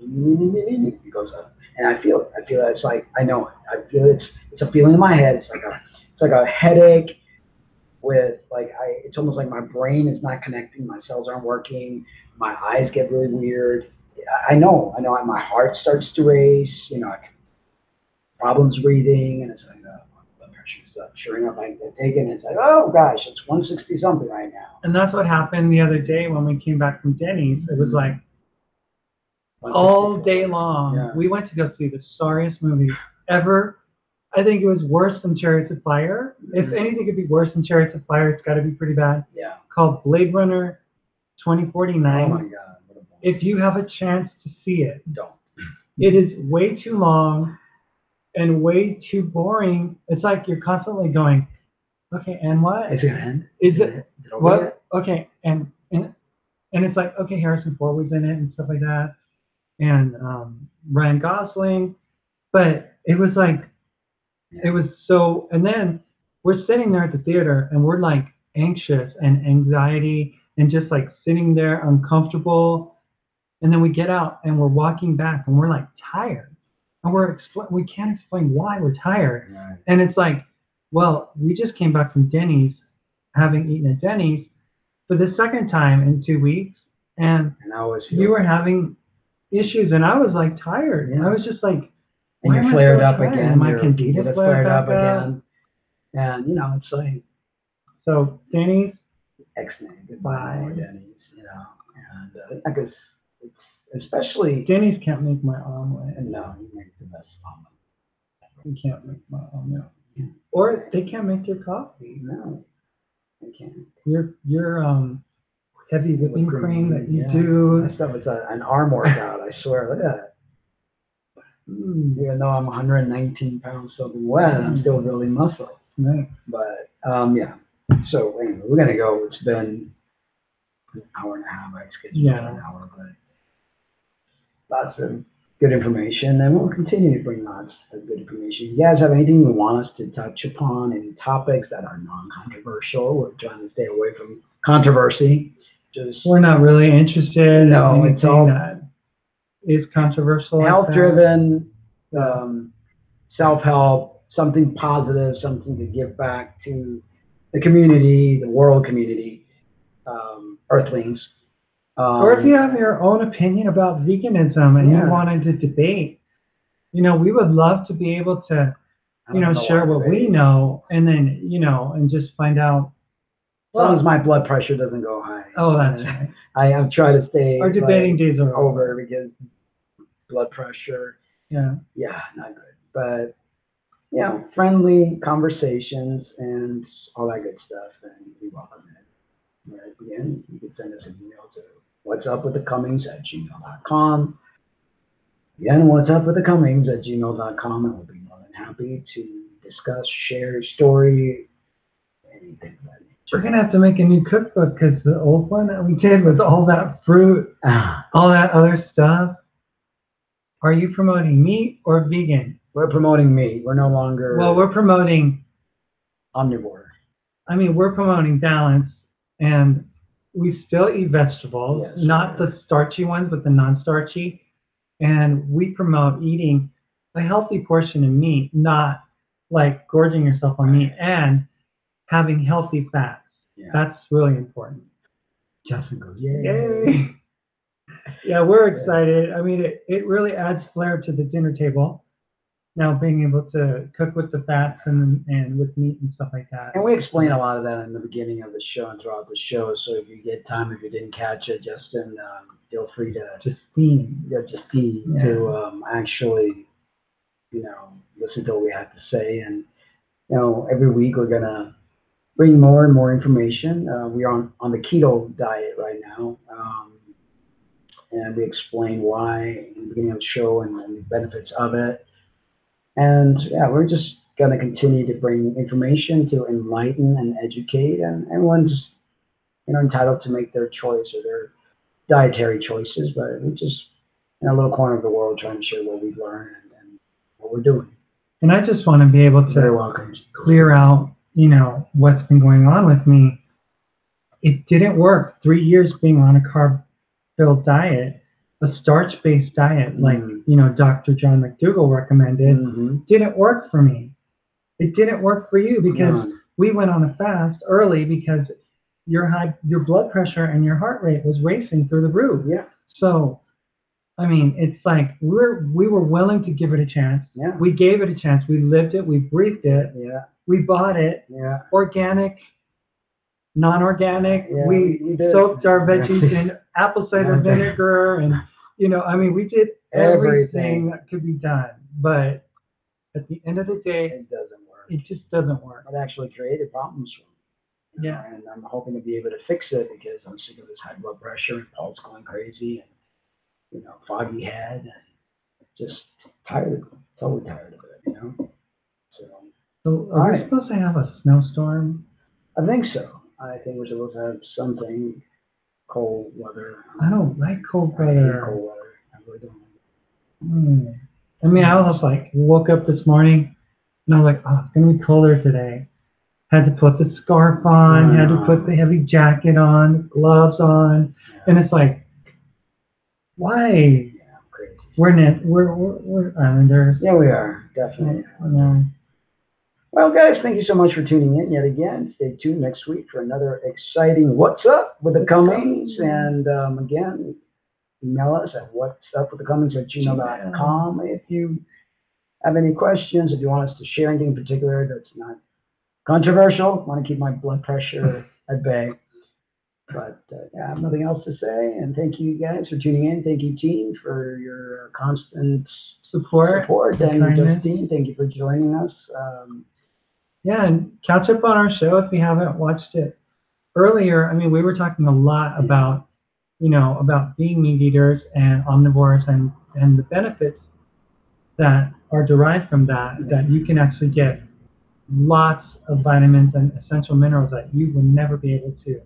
it goes up. And I feel it. It's like, I know it. I feel it. It's a feeling in my head. It's like a headache with it's almost like my brain is not connecting. My cells aren't working. My eyes get really weird. I know. My heart starts to race, I have problems breathing, and it's like, blood pressure's up. Sure enough, I get taken, and it's like, oh gosh, it's 160 something right now. And that's what happened the other day when we came back from Denny's. It was like all day long. Yeah. We went to go see the sorriest movie ever. I think it was worse than Chariots of Fire. If anything could be worse than Chariots of Fire, it's got to be pretty bad. Yeah. Called Blade Runner 2049. Oh my God. If you have a chance to see it, don't. It is way too long and way too boring. It's like you're constantly going, okay, and what? Is it end? Is it what? Yet? Okay, and it's like, okay, Harrison Ford was in it and stuff like that, and Ryan Gosling, but it was like, it was so. And then we're sitting there at the theater and we're like anxious and anxiety and just like sitting there uncomfortable. And then we get out and we're walking back and we're like tired, and we can't explain why we're tired. Right. And it's like, well, we just came back from Denny's, having eaten at Denny's for the second time in 2 weeks, and you were having issues, and I was like tired, and I was just like, and you flared up again. My candida flared up again, and it's like, so Denny's, excellent, goodbye, Denny's, and I guess. Especially Denny's can't make my omelet. No, you make the best omelet. You can't make my omelet. Yeah. Or they can't make your coffee. No, they can't. Your heavy whipping cream that you do. That stuff is an arm workout. I swear. Look at that. Even though I'm 119 pounds soaking wet, I'm still really muscle. Right. But yeah. So anyway, we're gonna go. It's been an hour and a half. I scheduled for an hour, but. Lots of good information, and we'll continue to bring lots of good information. You guys have anything you want us to touch upon, any topics that are non-controversial? We're trying to stay away from controversy. We're not really interested in anything that is controversial. Health-driven, self-help, something positive, something to give back to the community, the world community, Earthlings. Or if you have your own opinion about veganism and you wanted to debate, we would love to be able to, share what we know, and then, and just find out. As long as my blood pressure doesn't go high. Oh, that's right. I have tried to stay. Our debating days are over because blood pressure. Yeah. Yeah, not good. But, friendly conversations and all that good stuff, and we welcome it. Right. Again, you can send us an email to whatsupwiththecummings@gmail.com. Again, whatsupwiththecummings@gmail.com, and we'll be more than happy to discuss, share your story, anything like that. We're going to have to make a new cookbook because the old one that we did with all that fruit, all that other stuff. Are you promoting meat or vegan? We're promoting meat. We're no longer... Well, we're promoting... omnivore. I mean, we're promoting balance. And we still eat vegetables, not the starchy ones, but the non-starchy. And we promote eating a healthy portion of meat, not like gorging yourself on meat, and having healthy fats. Yeah. That's really important. Justin goes, yay. Yeah, we're excited. I mean, it really adds flair to the dinner table. Now being able to cook with the fats and with meat and stuff like that. And we explain a lot of that in the beginning of the show and throughout the show. So if you get time, if you didn't catch it, Justin, feel free to Justine to actually, listen to what we have to say. And every week we're gonna bring more and more information. We are on the keto diet right now, and we explain why in the beginning of the show and the benefits of it. And we're just going to continue to bring information to enlighten and educate, and everyone's entitled to make their choice or their dietary choices. But we just in a little corner of the world trying to share what we've learned and what we're doing. And I just want to be able to clear out, what's been going on with me. It didn't work. 3 years being on a carb-filled diet, a starch-based diet, like, Dr. John McDougall recommended, didn't work for me. It didn't work for you because we went on a fast early because your blood pressure and your heart rate was racing through the roof. Yeah. So, I mean, it's like we were willing to give it a chance. Yeah. We gave it a chance. We lived it. We breathed it. Yeah. We bought it. Yeah. Organic, non-organic. Yeah, we soaked our veggies in apple cider vinegar, and we did everything that could be done. But at the end of the day, it doesn't work. It just doesn't work. It actually created problems for me. Yeah. And I'm hoping to be able to fix it because I'm sick of this high blood pressure and pulse going crazy and foggy head. Just tired of it. Totally tired of it. So are we supposed to have a snowstorm? I think so. I think we're supposed to have something. Cold weather. I don't like cold weather. I hate cold weather. I really don't. I mean, I was like, woke up this morning and I was like, oh, it's going to be colder today. Had to put the scarf on, had to put the heavy jacket on, gloves on. Yeah. And it's like, why? Yeah, crazy. Yeah, we are. Definitely. Well, guys, thank you so much for tuning in yet again. Stay tuned next week for another exciting What's Up with the Cummings. And again, email us at whatsupwiththecummings@gmail.com. If you have any questions, if you want us to share anything in particular that's not controversial, want to keep my blood pressure at bay. But I have nothing else to say. And thank you guys for tuning in. Thank you, team, for your constant support. And Justine, thank you for joining us. And catch up on our show if you haven't watched it earlier. I mean, we were talking a lot about, about being meat eaters and omnivores and the benefits that are derived from that you can actually get lots of vitamins and essential minerals that you will never be able to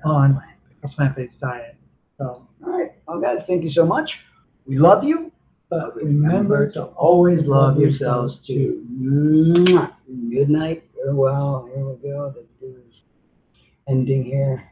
on a plant-based diet. So, all right. Well, guys, thank you so much. We love you. But remember to always love yourselves too. Good night. Farewell. Here we go. Let's do this ending here.